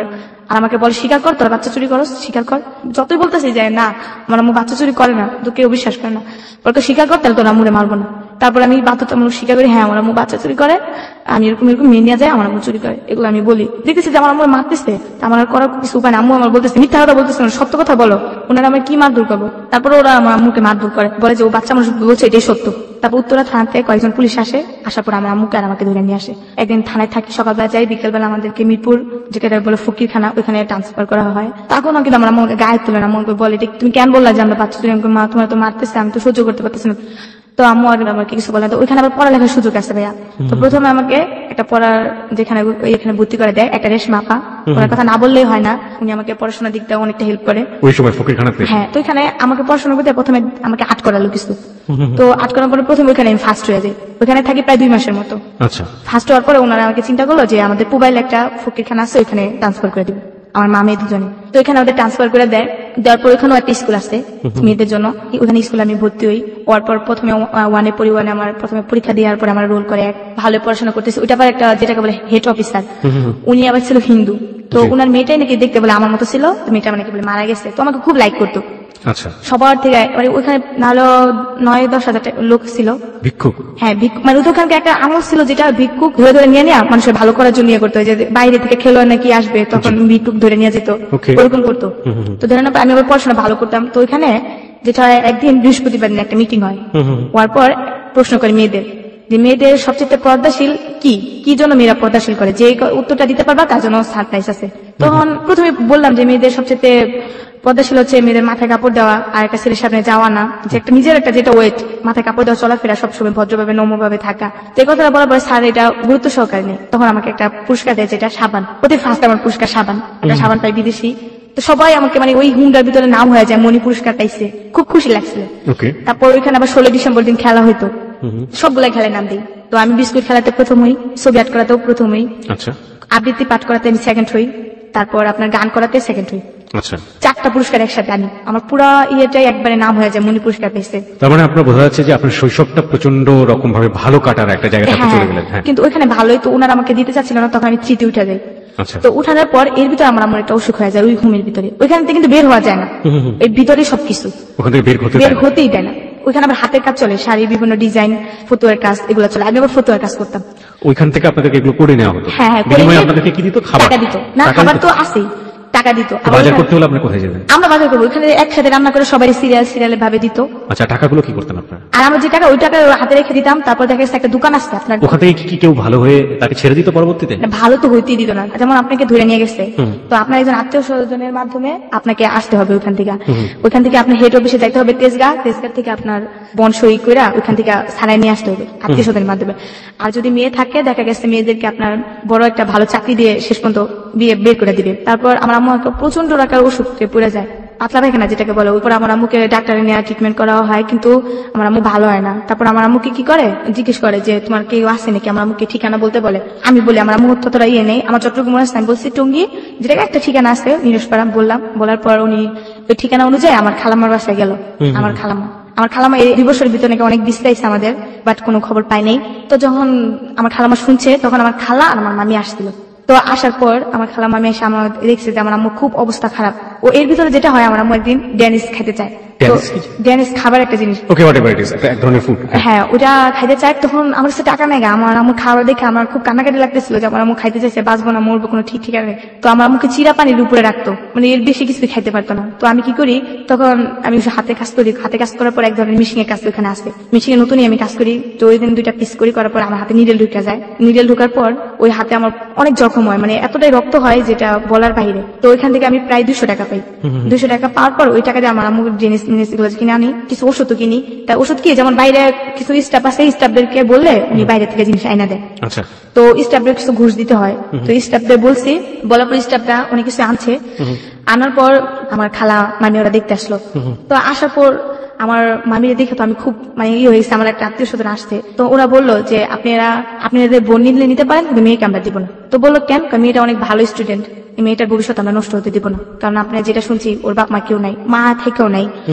আর আমাকে বলে স্বীকার কর, তোরা বাচ্চা চুরি করো, স্বীকার কর। যতই বলতেছি যে না আমার আম্মু বাচ্চা চুরি করে না, তো কেউ বিশ্বাস করে না। বলতো স্বীকার কর, তাহলে তোর আম্মুরে মারবো না। তারপর আমি বাধ্যতামূলক স্বীকার করি, হ্যাঁ আমার আম্মু বাচ্চা চুরি করে, আমি এরকম মেয়ে নিয়ে যাই, আমার আম্মু চুরি করে, এগুলো আমি বলি। দেখতেছি যে আমার আম্মু মারতেছে, আমার করার কিছু উপায় না। আম্মু আমার বলতেছে মিথ্যা কথা বলতেছে না, সত্য কথা বলো, ওনারা আমার কি মারধর করবো। তারপরে ওরা আমার আম্মুকে মারধর করে, বলে যে ও বাচ্চা মানুষ বলছে এটাই সত্য। তারপর উত্তরা থানাতে কয়েকজন পুলিশ আসার পর আমার আম্মুকে আর আমাকে ধরে নিয়ে আসে। একদিন থানায় থাকি, সকালবেলা যাই, বিকেলবেলা আমাদেরকে মিরপুর যেটা বলে ফকিরখানা, ওইখানে ট্রান্সফার করা হয়। তখন কিন্তু আমার আম্মুকে গায়ে তুলে না, আম্মুকে বলে তুমি কেন বললা যে আমরা বাচ্চা চুরি? মা তোমার তো মারতেছে, আমি তো সহ্য করতে পারতেছি না। তো আম্মু আর আমাকে কিছু বলে না। তো ওইখানে আবার পড়ালেখার সুযোগ আছে ভাইয়া। তো প্রথমে আমাকে একটা পড়ার যেখানে এখানে ভর্তি করে দেয় একটা রেশমা আপা, ওনার কথা না বললেই হয় না, উনি আমাকে পড়াশোনার দিক দিয়ে অনেকটা হেল্প করে ওই সময় ফকিরখানাতে। হ্যাঁ, তো এখানে আমাকে পড়াশোনা করতে প্রথমে আমাকে আট করালো কিছু। তো আট করার পরে প্রথমে ওইখানে আমি ফার্স্ট হয়ে যাই, ওইখানে থাকি প্রায় 2 মাসের মতো। আচ্ছা, ফার্স্ট হওয়ার পরে ওনারা আমাকে চিন্তা করলো যে আমাদের পুবাইলে একটা ফকিরখানা আছে, ওইখানে ট্রান্সফার করে দিবে আমার মা মেয়ে দুজনে। তো এখানে ওদের ট্রান্সফার করে দেওয়ার পর ওখানেও একটা স্কুল আছে মেয়েদের জন্য, ওখানে স্কুলে আমি ভর্তি হই। হওয়ার পর প্রথমে 1 আমার প্রথমে পরীক্ষা দেওয়ার পর আমার রোল করে ভালো পড়াশোনা করতেছে। ওইটা আবার একটা যেটাকে বলে হেড অফিসার, উনি আবার ছিল হিন্দু। তো ওনার মেয়েটাই নাকি দেখতে বলে আমার মতো ছিল, তো মেয়েটা নাকি বলে মারা গেছে। তো আমাকে খুব লাইক করতো। আচ্ছা, সবার থেকে মানে ওইখানে নাহলে 9-10 হাজার লোক ছিল ভিক্ষুক। হ্যাঁ ভিক্ষুক, মানে ওখানকে একটা আমল ছিল যেটা ভিক্ষুক ধরে ধরে নিয়ে মানুষের ভালো করার জন্য করতো, যে বাইরে থেকে খেলোয়াড় নাকি আসবে তখন ভিক্ষুক ধরে নিয়ে যেত, ওরকম করতো। তো ধরে না আমি আবার পড়াশোনা ভালো করতাম। তো ওইখানে যেটা একদিন বৃহস্পতিবার দিন একটা মিটিং হয়, হওয়ার পর প্রশ্ন করে মেয়েদের যে মেয়েদের সবচেয়ে পর্দাশীল কি জন্য মেয়েরা পর্দাশীল করে, যে উত্তরটা দিতে পারবা তার জন্য সারপ্রাইজ আছে। তখন প্রথমে বললাম যে মেয়েদের সবচেয়ে পর্দাশীল হচ্ছে মেয়েদের মাথায় কাপড় দেওয়া, আর একটা ছেলের সামনে যাওয়া না, যে একটা নিজের একটা যেটা ওয়েট, মাথায় কাপড় দেওয়া, চলাফেরা সবসময় ভদ্রভাবে নম্রভাবে থাকা। তো এই কথাটা বলার পরে স্যার এটা গুরুত্ব সহকারে নেই। তখন আমাকে একটা পুরস্কার দেয়, যেটা সাবান, প্রতি ফার্স্ট আমার পুরস্কার সাবান, একটা সাবান পাই বিদেশি। তো সবাই আমাকে মানে ওই হুন্ডার ভিতরে নাম হয়ে যায়, মনি পুরস্কার পাইছে, খুব খুশি লাগছিল। তারপর ওইখানে আবার 16 ডিসেম্বর দিন খেলা হইতো, সবগুলা খেলায় নাম দিই। তো আমি বিস্কুট খেলাতে প্রথম হই, ছবি আর্ট করাতেও প্রথম হই, আবৃত্তি পাঠ করাতে আমি সেকেন্ড হই, তারপর আপনার গান করাতে সেকেন্ড হই। 4 4টা পুরস্কার একসাথে আনি, আমার পুরা ইয়েটাই একবারে নাম হয়ে যায়, মনি পুরস্কার পেয়েছে। তার মানে আপনার বোঝা যাচ্ছে যে আপনার শৈশবটা প্রচন্ড রকম ভাবে ভালো কাটার একটা জায়গাতে আপনি চলে গেলেন। হ্যাঁ, কিন্তু ওইখানে ভালোই, তো ওনারা আমাকে দিতে চাচ্ছিল না, তখন আমি 3-তে উঠে যাই। আচ্ছা, তো উঠানোর পর এর ভিতরে আমার একটা অসুখ হয়ে যায়, ওই ঘুমের ভিতরে। ওইখান থেকে কিন্তু বের হওয়া যায় না, এর ভিতরে সবকিছু ওখান থেকে বের বের হতেই দেয় না। ওইখানে আবার হাতের কাজ চলে, শাড়ি, বিভিন্ন ডিজাইন, ফতুয়ার কাজ, এগুলো চলে। আমি আবার ফতুয়ার কাজ করতাম। ওইখান থেকে আপনাদেরকে এগুলো করে নেওয়া হতো? হ্যাঁ, বিনিময়ে আপনাদেরকে কি দিত? খাবার? টাকা দিত না, খাবার তো আছেই, টাকা দিত। বাজার করতে হলে আপনি কোথায় যেতেন? আমরা বাজার করবো, ওইখানে একসাথে রান্না করে সবাই সিরিয়াল ভাবে দিত। আচ্ছা, টাকাগুলো কি করতেন আপনারা? আর আমরা যে টাকা, ওই টাকা হাতে রেখে দিতাম। তারপর দেখা যাচ্ছে একটা দোকান আসছে আপনার, ওখান থেকে কি কেউ ভালো হয়ে তাকে ছেড়ে দিত পরবর্তীতে? ভালো তো হইতেই দিত না। যেমন আপনাকে ধরে নিয়ে গেছে, তো আপনার একজন আত্মীয় স্বজনের মাধ্যমে আপনাকে আসতে হবে ওইখান থেকে। ওইখান থেকে আপনার হেড অফিসে যাইতে হবে তেজগাঁ থেকে আপনার বনসই করে ওইখান থেকে ছাড়াই নিয়ে আসতে হবে আত্মীয় স্বজনের মাধ্যমে। আর যদি মেয়ে থাকে, দেখা গেছে মেয়েদেরকে আপনার বড় একটা ভালো চাকরি দিয়ে শেষ পর্যন্ত বিয়ে বের করে দিবে। তারপর আমার আম্মু একটা প্রচন্ড রাখার ওষুধে পড়ে যায়, পাতলা পায়খানা যেটাকে বলে। ওইপর আমার আম্মুকে ডাক্তারে নেওয়া ট্রিটমেন্ট করা হয়, কিন্তু আমার আম্মু ভালো হয় না। তারপর আমার আম্মুকে কি করে, জিজ্ঞেস করে যে তোমার কেউ আসে নাকি। আমার আম্মুকে ঠিকানা বলতে বলে। আমি বলি আমার আম্মু ততটা ইয়ে নেই, আমার চট্টগ্রাম আসছে। আমি বলছি টঙ্গী, যেটাকে একটা ঠিকানা আছে নিরসপাড়া বললাম। বলার পর উনি ওই ঠিকানা অনুযায়ী আমার খালাম্মার বাসায় গেল। আমার খালাম্মা এই 2 বছরের ভিতরে নাকি অনেক বিশ্রাইছে আমাদের, বাট কোনো খবর পাই নাই। তো যখন আমার খালাম্মা শুনছে, তখন আমার খালা আর আমার মামি আসছিল। তো আসার পর আমার খালা মামি এসে আমার দেখছে যে আমার আম্মু খুব অবস্থা খারাপ। ও এর ভিতরে যেটা হয়, আমার আম্মু একদিন ড্যানিশ খেতে চায়। ড্যানিশ খাবার একটা জিনিস, ওকে, হোয়াট এভার ইট ইজ, এক ধরনের ফুড। হ্যাঁ, ওটা খাইতে চায়। তখন আমার কাছে টাকা নেই, আমার আম্মু খাবার দেখে আমার খুব কান্নাকাটি লাগতেছিল যে আমার আম্মু খাইতে চাইছে, বাঁচবো না মরবো, কোনো ঠিক ঠিকানা নেই। তো আমার আম্মুকে চিরা পানির উপরে রাখতো, মানে এর বেশি কিছু খাইতে পারতো না। তো আমি কি করি, তখন আমি হাতে কাজ করি। হাতে কাজ করার পর এক ধরনের মিশিং এর কাজ ওখানে আসে, মিশিং এর নতুনই আমি কাজ করি। তো ওই দিন 2টা পিস করার পর আমার হাতে নিডেল ঢুকে যায়। নিডেল ঢোকার পর ওই হাতে আমার অনেক জখম হয়, মানে এতটাই রক্ত হয় যেটা বলার বাইরে। তো ওইখান থেকে আমি প্রায় 200 টাকা পাই। 200 টাকা পাওয়ার পর ওই টাকা দিয়ে আমার আম্মুর জিনিস কিনে আনি, কিছু ওষুধও কিনি। তা ওষুধ কি, যেমন বাইরে কিছু স্টাফ আছে, স্টাফদেরকে বললে উনি বাইরে থেকে জিনিস আইনা দেয়। আচ্ছা, তো স্টাফদের কিছু ঘুষ দিতে হয়। তো স্টাফদের বলছি, বলার পর স্টাফরা অনেক কিছু আনছে। আনার পর আমার খালা মামি ওরা দেখতে আসলো। তো আসার পর আমার মামিরে দেখে তো আমি খুব মানে ইয়ে হয়েছে, আমার একটা আত্মীয় স্বজন আসছে। তো ওরা বললো যে আপনাদের বোন নিতে পারেন, কিন্তু মেয়েকে আমরা দিব না। তো বললো কেন? মেয়েটা অনেক ভালো স্টুডেন্ট, মেয়েটার ভবিষ্যৎ আমরা নষ্ট হতে দিব না। কারণ আপনার যেটা শুনছি, ওর বাপ মা কেউ নাই, মা থেকেও নাই,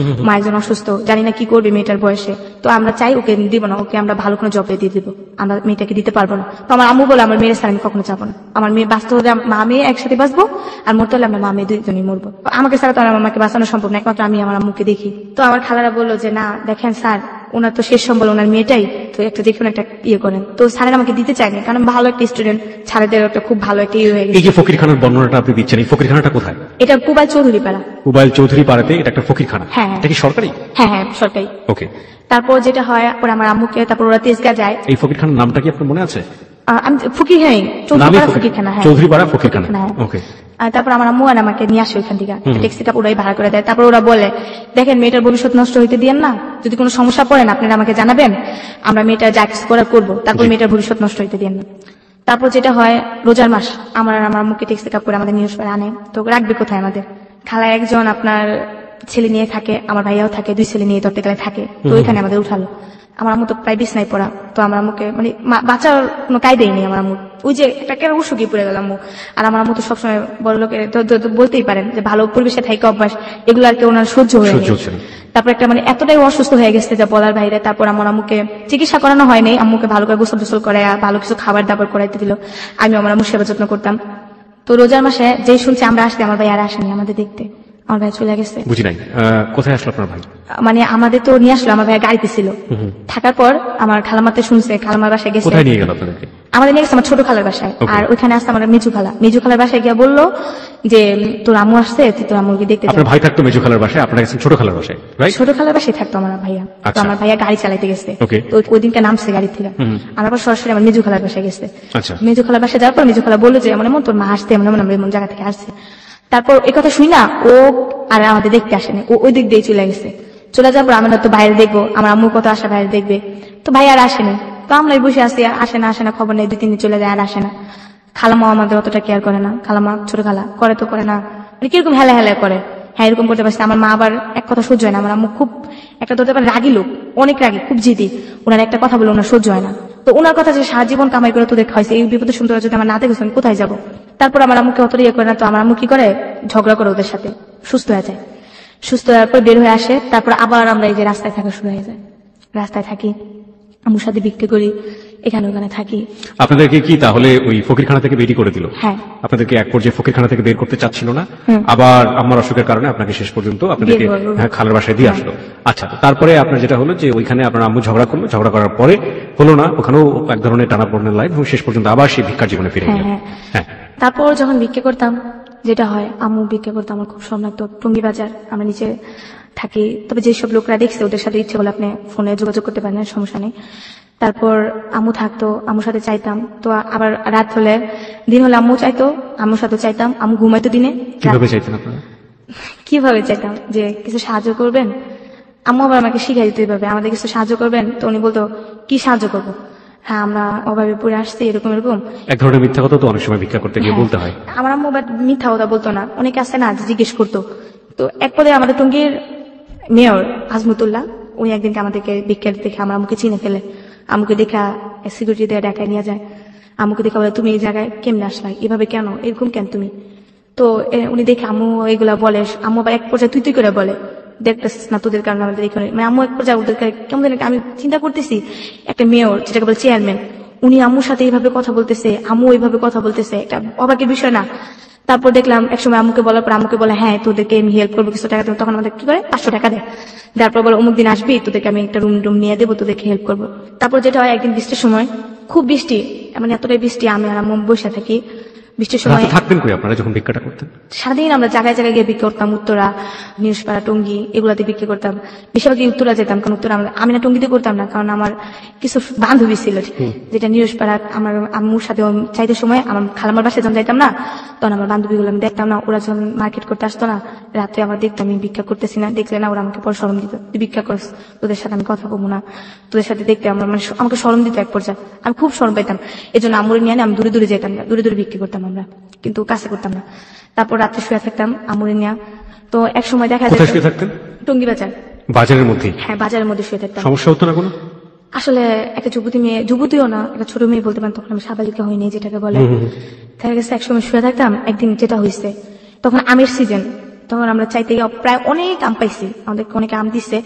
মা একজন অসুস্থ, জানি না কি করবে মেয়েটার বয়সে। তো আমরা চাই ওকে দিব না, ওকে আমরা ভালো কোনো জবে দিয়ে দিব, আমরা মেয়েটাকে দিতে পারবো না। তো আমার আম্মু বলে আমার মেয়ের সাথে আমি কখনো যাবো না, আমার মেয়ে বাঁচতে হলে মা মেয়ে একসাথে বাঁচবো, আর মরতে হলে আমরা মা মেয়ে 2জনই মরবো। আমাকে ছাড়া তো আমার মাকে বাঁচানো সম্ভব না, একমাত্র আমি আমার আম্মুকে দেখি। তো আমার খালারা বললো যে না দেখেন স্যার, ওনার তো শেষ সম্বল ওনার মেয়েটাই, তো একটা দেখুন একটা ইয়ে করেন। তো স্যারের আমাকে দিতে চায়নি, কারণ ভালো একটা স্টুডেন্ট, ছাড়েদের একটা খুব ভালো একটা ইয়ে হয়ে গেছে। এই যে ফকিরখানার বর্ণনাটা আপনি দিচ্ছেন, এই ফকিরখানাটা কোথায়? এটা কুবাইল চৌধুরী পাড়া। কুবাইল চৌধুরী পাড়াতে এটা একটা ফকিরখানা? হ্যাঁ। এটা কি সরকারি? হ্যাঁ, সরকারি। ওকে। তারপর যেটা হয়, ওরা আমার আম্মুকে, তারপর ওরা তেজগাঁ যায়। এই ফকিরখানার নামটা কি আপনার মনে আছে? আমি ফকির, হ্যাঁ, ফকিরখানা, হ্যাঁ, চৌধুরী পাড়া ফকিরখানা। ওকে। তারপর আমার আম্মু আর আমাকে নিয়ে আসে ওইখান থেকে, ট্যাক্সিটা ওরাই ভাড়া করে দেয়। তারপর ওরা বলে দেখেন মেয়েটার ভবিষ্যৎ নষ্ট হইতে দিয়েন না, যদি কোনো সমস্যা পড়েন আপনারা আমাকে জানাবেন, আমরা মেয়েটা যা কিছু করার করবো, তারপর মেয়েটার ভবিষ্যৎ নষ্ট হইতে দিয়েন না। তারপর যেটা হয়, রোজার মাস আমার আম্মুকে ট্যাক্সি কাপ করে আমাদের নিউজ আনে। তো রাখবে কোথায়? আমাদের খালা একজন আপনার ছেলে নিয়ে থাকে, আমার ভাইয়াও থাকে, 2 ছেলে নিয়ে ধরতে গেলে থাকে। তো ওইখানে আমাদের উঠালো। আমার আম্মু তো প্রায় বিছনায় পড়া। তো আমার আম্মুকে মানে বাঁচার কোনো কায়দাই নেই। আমার আম্মু ওই যে একটা কেন উসুকি পড়ে গেল আম্মু। আর আমার আম্মু তো সবসময় বড় লোকের তো বলতেই পারেন যে ভালো পরিবেশে থাকা অভ্যাস, এগুলো আর কি ওনার সহ্য হয়ে গেছে। তারপর একটা মানে এতটাই অসুস্থ হয়ে গেছে যা বলার বাইরে। তারপর আমার আম্মুকে চিকিৎসা করানো হয়নি, আম্মুকে ভালো করে গোসল টোসল করে ভালো কিছু খাবার দাবার করাইতে দিল। আমি আমার আম্মুর সেবা যত্ন করতাম। তো রোজার মাসে যেই শুনছি আমরা আসতে, আমার ভাই আর আসেনি আমাদের দেখতে, আমার ভাই চলে গেছে। বুঝি নাই, কোথায় আসলো আপনার ভাই? মানে আমাদের তো নিয়ে আসলো, আমার ভাই গাড়িতে ছিল। থাকার পর আমার খালামাতে শুনছে, খালামার বাসায় গেছে। কোথায় নিয়ে গেল আপনাদেরকে? আমাদের নিয়ে গেছে আমার ছোট খালার বাসায়। আর ওইখানে আসছে আমার মেজু খালার বাসায় গিয়ে বললো যে তোর আম্মু আসছে, তুই তোর আম্মুকে দেখতে। আপনার ভাই থাকতো মেজু খালার বাসায়, আপনার গেছেন ছোট খালার বাসায়, রাইট? ছোট খালার বাসায় থাকতো আমার ভাইয়া। তো আমার ভাইয়া গাড়ি চালাইতে গেছে, তো ওই দিনকে নামছে গাড়ি থেকে। আমার পর সরাসরি আমার মেজু খালার বাসায় গেছে। মেজু খালার বাসায় যাওয়ার পর মেজু খালা বললো যে এমন তোর মা আসতে, এমন এমন জায়গা থেকে আসছে। তারপর এই কথা শুই না, ও আর আমাদের দেখতে আসেনি, ও ওই দিক দিয়ে চলে গেছে। চলে যাওয়ার পর আমরা তো বাইরে দেখবো, আমার আম্মু কত আশা বাইরে দেখবে। তো ভাই আর আসেনি। তো আমরা বসে আসি, আসে না খবর নেই, 2-3 দিন চলে যায় আর আসে না। খালামা আমাদের অতটা কেয়ার করে না। খালামা ছোট খালা করে তো করে না, মানে কিরকম হেলা করে। হ্যাঁ, এরকম করতে পারছে। আমার মা আবার এক কথা সহ্য হয় না। আমার আম্মু খুব একটা ধরতে পারে রাগী লোক, অনেক রাগী, খুব জিদি। ওনার একটা কথা বলে ওনার সহ্য হয় না। তো ওনার কথা যে সারা জীবন কামাই করে তোদের খাইছে, এই বিপদে সুন্দর যদি আমার না দেখেছো আমি কোথায় যাবো। তারপর আমার আম্মুকে অত ইয়ে করে না। তো আমার আম্মু কি করে, ঝগড়া করে ওদের সাথে। সুস্থ হয়ে যায়। সুস্থ হওয়ার পর বের হয়ে আসে, তারপর আবার আমরা এই যে রাস্তায় থাকা শুরু হয়ে যায়। রাস্তায় থাকি, আম্মুর সাথে বিক্রি করি, এখানে ওখানে থাকি। আপনাদেরকে কি তাহলে ওই ফকিরখানা থেকে বেরিয়ে করে দিল? হ্যাঁ। আপনাদেরকে এক পর্যায়ে ফকিরখানা থেকে বের করতে চাচ্ছিল না, আবার আম্মার অসুখের কারণে আপনাকে শেষ পর্যন্ত আপনাদেরকে খালার বাসায় দিয়ে আসলো। আচ্ছা, তারপরে আপনার যেটা হলো যে ওইখানে আপনার আম্মু ঝগড়া করলো, ঝগড়া করার পরে হলো না, ওখানেও এক ধরনের টানাপোড়েনের লাইফ, এবং শেষ পর্যন্ত আবার সেই ভিক্ষার জীবনে ফিরে গেলেন। হ্যাঁ। তারপর যখন বিক্রি করতাম, যেটা হয় আম্মু বিক্রি করতাম, আমার খুব শরম লাগতো। টঙ্গী বাজার, আমরা নিচে থাকি। তবে যেসব লোকরা দেখছে ওদের সাথে ইচ্ছে হলে আপনি ফোনে যোগাযোগ করতে পারেন, সমস্যা নেই। তারপর আম্মু থাকতো, আম্মুর সাথে চাইতাম। তো আবার রাত হলে, দিন হলে আম্মু চাইতো, আম্মুর সাথে চাইতাম। আম্মু ঘুমাইতো দিনে। কিভাবে চাইতেন আপনারা? কিভাবে চাইতাম যে কিছু সাহায্য করবেন। আম্মু আবার আমাকে শিখাই দিত এইভাবে, আমাদের কিছু সাহায্য করবেন। তো উনি বলতো কি সাহায্য করবো? হ্যাঁ, আমরা অভাবে পড়ে আসছি, এরকম এরকম। এক ধরনের মিথ্যা কথা তো অনেক সময় ভিক্ষা করতে গিয়ে বলতে হয়। আমার আম্মু মিথ্যা কথা বলতো না, অনেকে আসছে না জিজ্ঞেস করতো। তো এক পদে আমাদের টঙ্গীর মেয়র আজমতুল্লাহ, উনি একদিনকে আমাদেরকে ভিক্ষা দেখে আমার আম্মুকে চিনে ফেলে। আম্মুকে দেখা সিকিউরিটি দিয়ে ঢাকায় নিয়ে যায়। আম্মুকে দেখা বলে তুমি এই জায়গায় কেমনে আসলা, এভাবে কেন, এরকম কেন তুমি? তো উনি দেখে আম্মু এগুলা বলে। আম্মু আবার এক পর্যায়ে তুই তুই করে বলে, দেখতেছিস না তোদের কারণে আমাদের এখানে, মানে আম্মু এক পর্যায়ে ওদের কেমন জানি। আমি চিন্তা করতেছি একটা মেয়র, যেটাকে বলে চেয়ারম্যান, উনি আম্মুর সাথে এইভাবে কথা বলতেছে, আম্মু এইভাবে কথা বলতেছে, একটা অবাকের বিষয় না? তারপর দেখলাম একসময় আম্মুকে বলার পর আম্মুকে বলে হ্যাঁ তোদেরকে আমি হেল্প করবো, কিছু টাকা দেবো। তখন আমাদের কি করে 500 টাকা দেয়। তারপর বলে অমুক দিন আসবি, তোদেরকে আমি একটা রুম নিয়ে দেবো, তোদেরকে হেল্প করবো। তারপর যেটা হয়, একদিন বৃষ্টির সময়, খুব বৃষ্টি, মানে এতটাই বৃষ্টি, আমি আর আম্মু বসে থাকি। বৃষ্টির সময় থাকতেন কই আপনারা যখন ভিক্ষাটা করতেন? সারাদিন আমরা জায়গায় জায়গায় গিয়ে বিক্রি করতাম। উত্তরা, নিউজপাড়া, টঙ্গী, এগুলাতে বিক্রি করতাম। বেশিরভাগই উত্তরা যেতাম, কারণ উত্তরা আমি না টঙ্গীতে করতাম না, কারণ আমার কিছু বান্ধবী ছিল যেটা নিউজপাড়া। আমার আম্মুর সাথে চাইতে সময় আমার খালামার বাসায় যখন যাইতাম না, তখন আমার বান্ধবীগুলো আমি দেখতাম না। ওরা যখন মার্কেট করতে আসতো না, রাত্রে আমার দেখতাম আমি ভিক্ষা করতেছি না, দেখলে না ওরা আমাকে পরে শরম দিত, তুই ভিক্ষা করস, তোদের সাথে আমি কথা বলবো না, তোদের সাথে দেখতে আমার মানে আমাকে শরম দিত। এক পর্যায়ে আমি খুব শরম পাইতাম, এই জন্য আম্মুরে নিয়ে আমি দূরে দূরে যেতাম না, দূরে দূরে বিক্রি করতাম আমরা, কিন্তু কাছে করতাম না। তারপর রাত্রে শুয়ে থাকতাম আম্মুরে নিয়ে। তো এক সময় দেখা যায় টঙ্গী বাজার, বাজারের মধ্যে। হ্যাঁ, বাজারের মধ্যে শুয়ে থাকতাম। সমস্যা হতো না কোনো? আসলে একটা যুবতী মেয়ে, যুবতীও না, একটা ছোট মেয়ে বলতে পারেন, তখন আমি সাবালিকা হইনি যেটাকে বলে। দেখা গেছে এক সময় শুয়ে থাকতাম। একদিন যেটা হয়েছে, তখন আমের সিজন, তখন আমরা চাইতে গিয়ে প্রায় অনেক আম পাইছি, আমাদেরকে অনেক আম দিচ্ছে।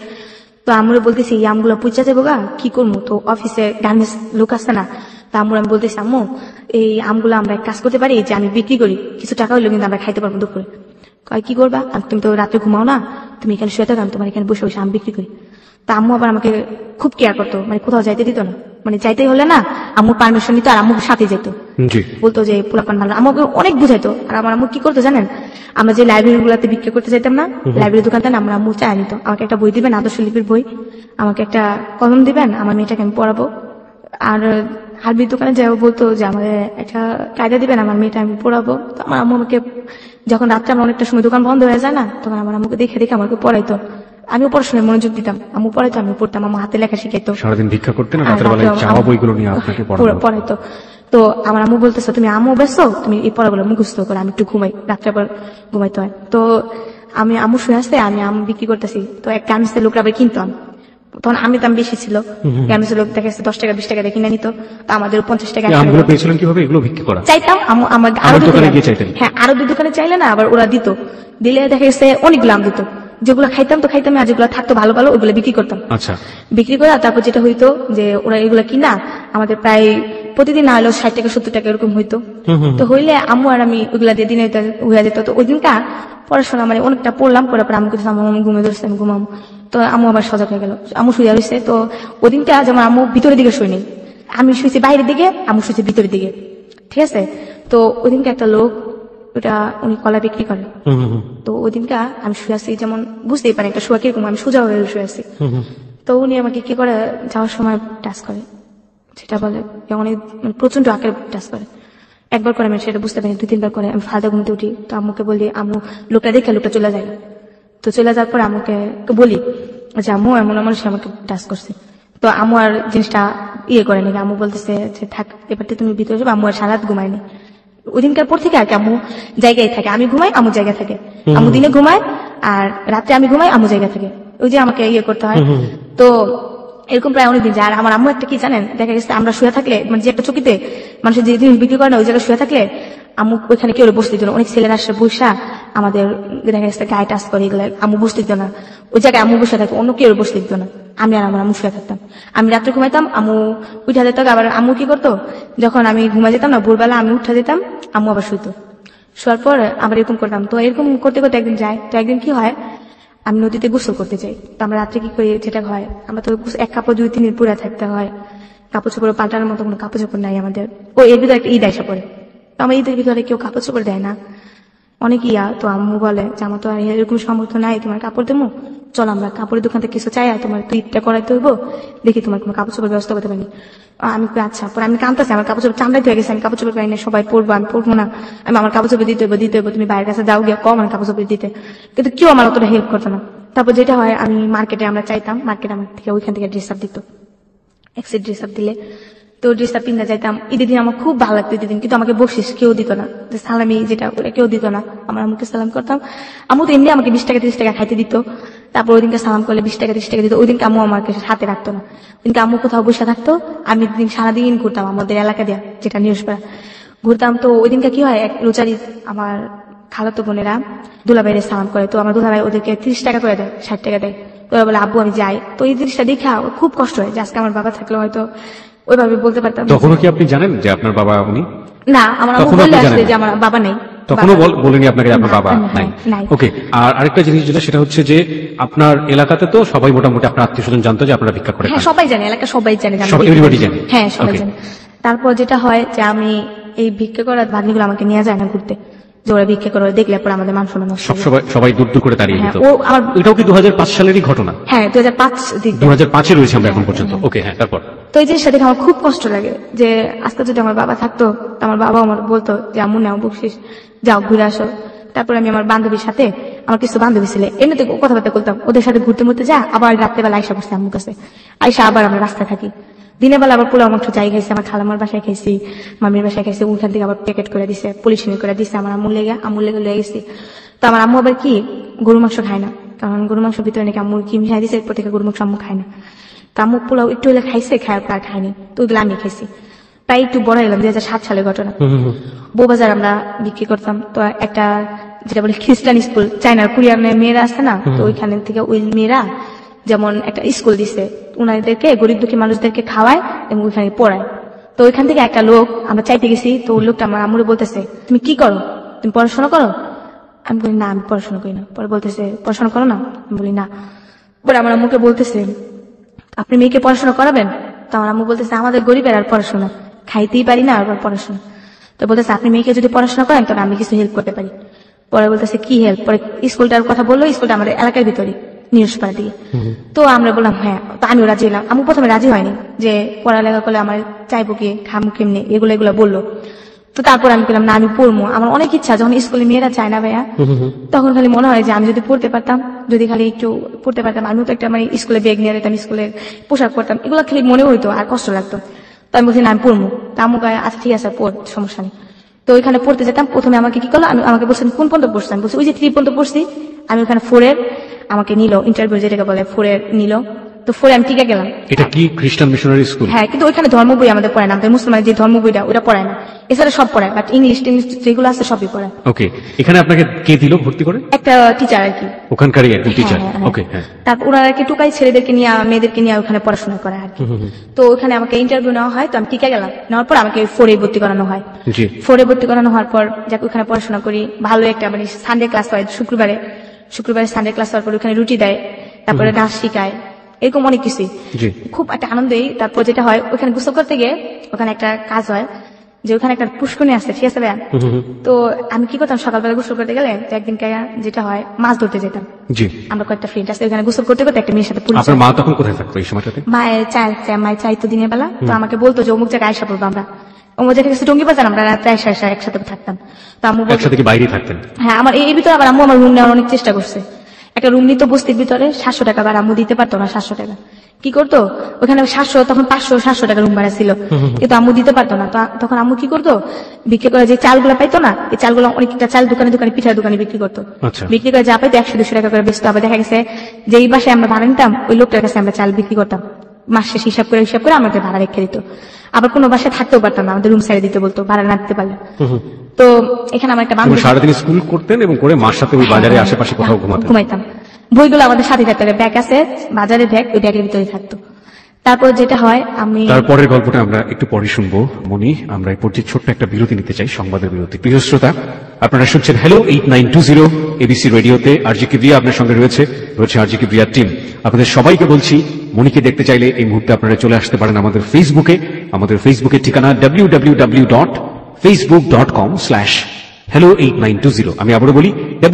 তো আমরা বলতেছি এই আমগুলো পুজা যাবো গা, কি করবো? তো অফিসে গার্মেন্টস লোক আসছে না, তা আম্মুর আমি বলতেছি আম্মু এই আমগুলো আমরা এক কাজ করতে পারি, যে আমি বিক্রি করি, কিছু টাকা হইলেও কিন্তু আমরা খাইতে পারবো দুপুরে। কয় কি করবা? তুমি তো রাতে ঘুমাও না, তুমি এখানে শুয়ে থাকো, আমি তোমার এখানে বসে বসে আম বিক্রি করি। তা আম্মু আবার আমাকে খুব কেয়ার করতো, মানে কোথাও যাইতে দিত না, মানে যাইতেই হলে না আম্মু পারমিশন নিত, আর আম্মুর সাথে যেত, বলতো যে পোলাপান ভালো। আমাকে অনেক বুঝাইতো। আর আমার আম্মু কি করতো জানেন, আমরা যে লাইব্রেরি গুলাতে বিক্রি করতে চাইতাম না, লাইব্রেরি দোকানটা না, আমরা আম্মু চায় নিত, আমাকে একটা বই দিবেন, আদর্শ লিপির বই, আমাকে একটা কলম দিবেন, আমার মেয়েটাকে আমি পড়াবো। আর আরবির দোকানে যাবো, বলতো যে আমাদের একটা কায়দা দিবেন, আমার মেয়েটা আমি পড়াবো। তো আমার আম্মু আমাকে, যখন রাত্রে আমার অনেকটা সময় দোকান বন্ধ হয়ে যায় না, তখন আমার আম্মুকে দেখে দেখে আমাকে পড়াইতো। আমিও পড়াশোনায় মনোযোগ দিতাম, আম্মু পড়াইতো, আমি পড়তাম, আমার হাতে লেখা শিখাইতো। সারাদিন ভিক্ষা করতেন, রাতের বেলায় চাওয়া বইগুলো নিয়ে আপনাকে পড়াইতো। তো আমার আম্মু বলতেছো তুমি আম্মু ব্যস্ত, তুমি এই পড়াগুলো মুখস্থ করো, আমি একটু ঘুমাই, রাত্রে আবার ঘুমাইতে হয়। তো আমি আম্মু শুয়ে আসতে আমি আম বিক্রি করতেছি। তো এক গার্মেন্টসের লোকরা আবার কিনতাম, তখন আমি দাম বেশি ছিল, গার্মেন্টসের লোক দেখা যাচ্ছে 10 টাকা 20 টাকা দিয়ে কিনে নিত। তো আমাদের 50 টাকা পেয়েছিলেন কিভাবে এগুলো বিক্রি করা? চাইতাম আমার আরো দোকানে গিয়ে চাইতেন। হ্যাঁ, আরো 2 দোকানে চাইলে না আবার ওরা দিত, দিলে দেখা যাচ্ছে অনেকগুলো আম দিত, যেগুলো খাইতাম তো খাইতাম, আর যেগুলো থাকতো ভালো ভালো ওইগুলো বিক্রি করতাম। আচ্ছা, বিক্রি করে তারপর যেটা হইতো যে ওরা এগুলো কিনা আমাদের প্রায় প্রতিদিন না হলেও 60 টাকা 70 টাকা এরকম হইতো। তো হইলে আম্মু আর আমি ওইগুলা দিয়ে দিনে হয়ে যেত। তো ওই দিনকা পড়াশোনা মানে অনেকটা পড়লাম, পড়ার পর আমাকে আমি ঘুমিয়ে ধরছে, আমি ঘুমাবো। তো আম্মু আবার সজাগ হয়ে গেল, আম্মু শুয়ে রয়েছে। তো ওই দিনটা যেমন আম্মু ভিতরের দিকে শুইনি, আমি শুয়েছি বাইরের দিকে, আম্মু শুয়েছে ভিতরের দিকে, ঠিক আছে। তো ওই দিনকে একটা লোক, ওটা উনি কলা বিক্রি করে। তো ওই দিনকা আমি শুয়ে আছি, যেমন বুঝতেই পারি একটা শুয়া কিরকম, আমি সোজা হয়ে শুয়ে আছি। তো উনি আমাকে কি করে যাওয়ার সময় টাচ করে, সেটা বলে অনেক প্রচন্ড আকারে টাচ করে। একবার করে আমি সেটা বুঝতে পারি, 2-3 বার করে আমি ফালদা ঘুমতে উঠি। তো আম্মুকে বলি আম্মু লোকটা দেখে লোকটা চলে যায়। তো চলে যাওয়ার পরে আম্মুকে বলি যে আম্মু এমন মানুষ আমাকে টাচ করছে। তো আম্মু আর জিনিসটা করে নাকি, আম্মু বলতেছে যে থাক এবার তুমি ভিতরে যাবো। আম্মু আর সারা রাত ঘুমায়নি ওই দিনকার পর থেকে আর কি, আম্মু জায়গায় থাকে, আমি ঘুমাই, আম্মু জায়গায় থাকে। আম্মু দিনে ঘুমায় আর রাত্রে আমি ঘুমাই, আম্মু জায়গায় থাকে, ওই যে আমাকে করতে হয়। তো এরকম প্রায় অনেকদিন যায়। আর আমার আম্মু একটা কি জানেন, দেখা গেছে আমরা শুয়ে থাকলে, মানে যে একটা চকিতে মানুষের যে জিনিস বিক্রি করে না, ওই জায়গায় শুয়ে থাকলে আম্মু ওইখানে কেউ বসতে দিত না। অনেক ছেলেরা আসে বসা আমাদের দেখা গেছে গায়ে টাচ করে এগুলো আম্মু বসতে দিত না। ওই জায়গায় আম্মু বসে থাকতো, অন্য কেউ বসতে দিত না। আমি আর আমার আম্মু শুয়ে থাকতাম। আমি রাত্রে ঘুমাইতাম, আম্মু উঠা যেত। আবার আম্মু কি করতো, যখন আমি ঘুমা যেতাম না ভোরবেলা আমি উঠা যেতাম, আম্মু আবার শুইতো। শোয়ার পর আবার এরকম করতাম। তো এরকম করতে করতে একদিন যায়। তো একদিন কি হয়, আমি নদীতে গোসল করতে যাই। তো আমরা রাত্রে কি করি, যেটা হয় আমরা তো এক কাপড় 2-3 দিন পুরা থাকতে হয়, কাপড় চোপড় পাল্টানোর মতো কোনো কাপড় চোপড় নাই আমাদের। ও এর ভিতরে একটা ঈদ আইসা পড়ে। তো আমার ঈদের ভিতরে কেউ কাপড় চোপড় দেয় না, অনেক ইয়া। তো আম্মু বলে যে আমার তো আর এরকম সামর্থ্য নাই তোমার কাপড় দেবো, চল আমরা কাপড়ের দোকান থেকে কিছু চাই, আর তোমার তো ঈদটা করাইতে হইব, দেখি তোমার কোনো কাপড় চোপড় ব্যবস্থা করতে পারি। আমি আচ্ছা। পরে আমি কাঁদতেছি, আমার কাপড় চোপড় চামড়াই হয়ে গেছে, আমি কাপড় চোপড় পাই না, সবাই পরবো, আমি পরবো না, আমি আমার কাপড় চোপড় দিতে হইব, তুমি বাইরের কাছে যাও গিয়ে কম আমার কাপড় চোপড় দিতে। কিন্তু কেউ আমার অতটা হেল্প করতো না। তারপর যেটা হয়, আমি মার্কেটে আমরা চাইতাম, মার্কেটে আমার থেকে ওইখান থেকে ড্রেস আপ দিত, এক সেট ড্রেস আপ দিলে। তো ড্রেসটা পিন্ধা যাইতাম। ঈদের দিন আমার খুব ভালো লাগতো ঈদের দিন, কিন্তু আমাকে বকশিস কেউ দিত না, যে সালামি যেটা ওটা কেউ দিত না। আমার আম্মুকে সালাম করতাম, আম্মু তো এমনি আমাকে 20 টাকা 30 টাকা খাইতে দিত। তারপর ওই দিনকে সালাম করলে 20 টাকা 30 টাকা দিত। ওই দিনকে আম্মু আমাকে হাতে রাখতো না, ওইদিনকে আম্মু কোথাও বসে থাকতো, আমি দিন সারাদিন ঘুরতাম আমাদের এলাকা দিয়া, যেটা নিউজপাড়া ঘুরতাম। তো ওই দিনকে কি হয়, এক রোজার ঈদ আমার খালাতো বোনেরা দুলাভাইরে সালাম করে। তো আমার দুলাভাই ওদেরকে 30 টাকা করে দেয়, 60 টাকা দেয়। তো ওরা বলে আব্বু আমি যাই। তো এই জিনিসটা দেখে খুব কষ্ট হয় যে আজকে আমার বাবা থাকলে হয়তো ওইভাবে বলতে পারতাম। তখনও কি আপনি জানেন যে আপনার বাবা উনি? না, আমার আম্মু বলে আসলে যে আমার বাবা নেই, তখনও বলেনি আপনাকে আপনার বাবা নাই? নাই। ওকে। আর আরেকটা জিনিস যেটা, সেটা হচ্ছে যে আপনার এলাকাতে তো সবাই মোটামুটি আপনার আত্মীয় স্বজন জানতো যে আপনারা ভিক্ষা করে হ্যাঁ, খান। সবাই জানে, এলাকা সবাই জানে, এভরিবডি জানে। হ্যাঁ সবাই Okay. জানে। তারপর যেটা হয় যে আমি এই ভিক্ষা করার ভাগ্নিগুলো আমাকে নিয়ে যায় না ঘুরতে, যে ওরা ভিক্ষা করে দেখলে পরে আমাদের মান সম্মান নষ্ট হবে। সবাই দূর দূর করে দাঁড়িয়ে হ্যাঁ, দিত। ও আমার এটাও কি 2005 সালেরই ঘটনা? হ্যাঁ 2005 দিক দিয়ে। 2005 এ রয়েছে আমরা এখন পর্যন্ত। ওকে, হ্যাঁ, তারপর? তো এই জিনিসটা দেখে আমার খুব কষ্ট লাগে যে আজকে যদি আমার বাবা থাকতো, তো আমার বাবা আমার বলতো যে আম্মু নাও বকশিস, যাও ঘুরে আসো। তারপরে আমি আমার বান্ধবীর সাথে, আমার কিছু বান্ধবী ছিল, এমনিতে কথাবার্তা বলতাম, ওদের সাথে ঘুরতে ঘুরতে যা, আবার রাত্রেবেলা আইসা বসছে আম্মুর কাছে, আইসা আবার আমরা রাস্তায় থাকি। দিনের বেলা আবার পোলাও মাংস যাই খাইছি, আমার খালামার বাসায় খাইছি, মামির বাসায় খাইছি, ওইখান থেকে আবার প্যাকেট করে দিছে, পলিশিনি করে দিছে আমার আম্মুর লেগে লয়ে গেছি। তো আমার আম্মু আবার কি গরু মাংস খায় না, কারণ গরু মাংসের ভিতরে নাকি আম্মুর কি মিশাই দিছে, এরপর থেকে গরু মাংস আম্মু খায় না। তো আম্মু পোলাও একটু হলে খাইছে, খায় আর খায়নি, তো ওইগুলো আমি খাইছি। তাই একটু বড় এলাম, 2007 সালের ঘটনা। বউবাজার আমরা বিক্রি করতাম। তো একটা যেটা বলে খ্রিস্টান স্কুল, চায়নার কোরিয়ানের মেয়েরা আছে না, তো ওইখান থেকে ওই মেয়েরা যেমন একটা স্কুল দিছে, উনাদেরকে গরিব দুঃখী মানুষদেরকে খাওয়ায় এবং ওইখানে পড়ায়। তো ওইখান থেকে একটা লোক আমরা চাইতে গেছি, তো ওই লোকটা আমার আম্মুরে বলতেছে তুমি কি করো, তুমি পড়াশোনা করো? আমি বলি না, আমি পড়াশোনা করি না। পরে বলতেছে পড়াশোনা করো না? আমি বলি না। পরে আমার আম্মুকে বলতেছে আপনি মেয়েকে পড়াশোনা করাবেন? তো আমার আম্মু বলতেছে আমাদের গরিবের আর পড়াশোনা, খাইতেই পারি না আর পড়াশোনা। তো বলতেছে আপনি মেয়েকে যদি পড়াশোনা করেন তবে আমি কিছু হেল্প করতে পারি। পরে বলতেছে কি হেল্প? পরে স্কুলটার কথা বললো, স্কুলটা আমাদের এলাকার ভিতরে নিউজপাড়া দিয়ে। তো আমরা বললাম হ্যাঁ। তো আমিও রাজি হলাম। আমি প্রথমে রাজি হয়নি যে পড়ালেখা করলে আমার চাইবো কি, খামু কেমনি, এগুলো বললো। তো তারপর আমি বললাম না আমি পড়বো, আমার অনেক ইচ্ছা। যখন স্কুলে মেয়েরা চায় না ভাইয়া, তখন খালি মনে হয় যে আমি যদি পড়তে পারতাম, যদি খালি একটু পড়তে পারতাম, আমিও তো একটা মানে স্কুলে ব্যাগ নিয়ে যেতাম, স্কুলের পোশাক পরতাম, এগুলো খালি মনে হইতো আর কষ্ট লাগতো। তো আমি বলছি না আমি পড়বো। তা আমি আচ্ছা ঠিক আছে পড়, সমস্যা নেই। তো ওইখানে পড়তে যেতাম। প্রথমে আমাকে কি করলো, আমাকে বলছেন কোন পর্যন্ত পড়ছি? আমি বলছি ওই যে 3 পর্যন্ত পড়ছি। আমি ওখানে 4 এর আমাকে নিল, ইন্টারভিউ যেটাকে বলে 4 এর নিল। তো 4 আমি টিকে গেলাম। এটা কি খ্রিস্টান মিশনারি স্কুল? হ্যাঁ, কিন্তু ওইখানে ধর্ম বই আমাদের পড়ায় না, আমাদের মুসলমানের যে ধর্ম বইটা ওটা পড়ায় না, এছাড়া সব পড়ায়, বাট ইংলিশ যেগুলো আছে সবই পড়ায়। ওকে। এখানে আপনাকে কে দিল ভর্তি করে? একটা টিচার আর কি, ওখানকারই একজন টিচার। হ্যাঁ, হ্যাঁ। ওকে, হ্যাঁ। তারপর ওনারা কি টুকাই ছেলেদেরকে নিয়ে মেয়েদেরকে নিয়ে ওখানে পড়াশোনা করে আর কি। তো ওখানে আমাকে ইন্টারভিউ নেওয়া হয়, তো আমি টিকে গেলাম। নেওয়ার পর আমাকে 4 এ ভর্তি করানো হয়। জি। 4 এ ভর্তি করানো হওয়ার পর যাকে ওখানে পড়াশোনা করি, ভালো একটা মানে সানডে ক্লাস হয়, শুক্রবারে সানডে ক্লাস হওয়ার পর ওখানে রুটি দেয়, তারপরে নাচ শিখায়, এরকম অনেক কিছুই। খুব একটা আনন্দই। তারপর যেটা হয় ওখানে গোসল করতে গিয়ে ওখানে একটা কাজ হয় যে ওখানে একটা পুষ্করণী আছে, ঠিক আছে ভাইয়া? তো আমি কি করতাম, সকালবেলা গোসল করতে গেলে একদিন যেটা হয় মাছ ধরতে যেতাম। জি। আমরা কয়েকটা ফ্রেন্ড আছে, ওখানে গোসল করতে করতে একটা মেয়ের সাথে পুলিশ। আপনার মা তখন কোথায় থাকতো এই সময়টাতে? মায়ের চাইতো দিনের বেলা। তো আমাকে বলতো যে অমুক জায়গায় আয়সা পড়বো আমরা, অমুক জায়গায় গেছে টঙ্গি বাজার, আমরা রাত্রে আয়সা একসাথে থাকতাম। তো আম্মু একসাথে কি বাইরে থাকতেন? হ্যাঁ, আমার এই ভিতরে আবার আম্মু আমার রুম নেওয়ার অনেক চেষ্টা করছে। একটা রুম নিত বস্তির ভিতরে 700 টাকা, আর আম্মু দিতে পারতো না 700 টাকা। কি করতো ওখানে 700, তখন 500-700 টাকা রুম ভাড়া ছিল, কিন্তু আম্মু দিতে পারতো না। তখন আম্মু কি করতো, বিক্রি করে যে চালগুলো পাইতো না, এই চালগুলো অনেকটা চাল দোকানে পিঠার দোকানে বিক্রি করতো। বিক্রি করে যা পাইতো 100-200 টাকা করে বেচতো। আবার দেখা গেছে যে এই বাসায় আমরা ভাড়া নিতাম, ওই লোকটার কাছে আমরা চাল বিক্রি করতাম, মাস শেষ হিসাব করে আমাদের ভাড়া রেখে দিত। আবার কোনো বাসায় থাকতেও পারতাম না, আমাদের রুম সাইডে দিতে বলতো ভাড়া না দিতে পারলে। তো এখানে আমার একটা এবং বান্ধবী সারাদিন স্কুল করতেন এবং করে মার সাথে ওই বাজারে আশেপাশে কোথাও ঘুমাতেন। ঘুমাইতাম। বইগুলো আমাদের সাথে থাকতো, ব্যাগ আছে বাজারে ব্যাগ, ওই ব্যাগের ভিতরে থাকতো। তারপর যেটা হয় আমি তারপরের গল্পটা আমরা একটু পরে শুনবো মনি। আমরা এই পর্যায়ে ছোট্ট একটা বিরতি নিতে চাই, সংবাদের বিরতি। প্রিয় শ্রোতা, আপনারা শুনছেন হ্যালো 8920 এবিসি রেডিওতে। আরজি কিবরিয়া আপনার সঙ্গে রয়েছে আরজি কিবরিয়ার টিম। আপনাদের সবাইকে বলছি, মনিকে দেখতে চাইলে এই মুহূর্তে আপনারা চলে আসতে পারেন আমাদের ফেসবুকে। আমাদের ফেসবুকের ঠিকানা www.facebook.com/hello8920। আমি আবারও বলি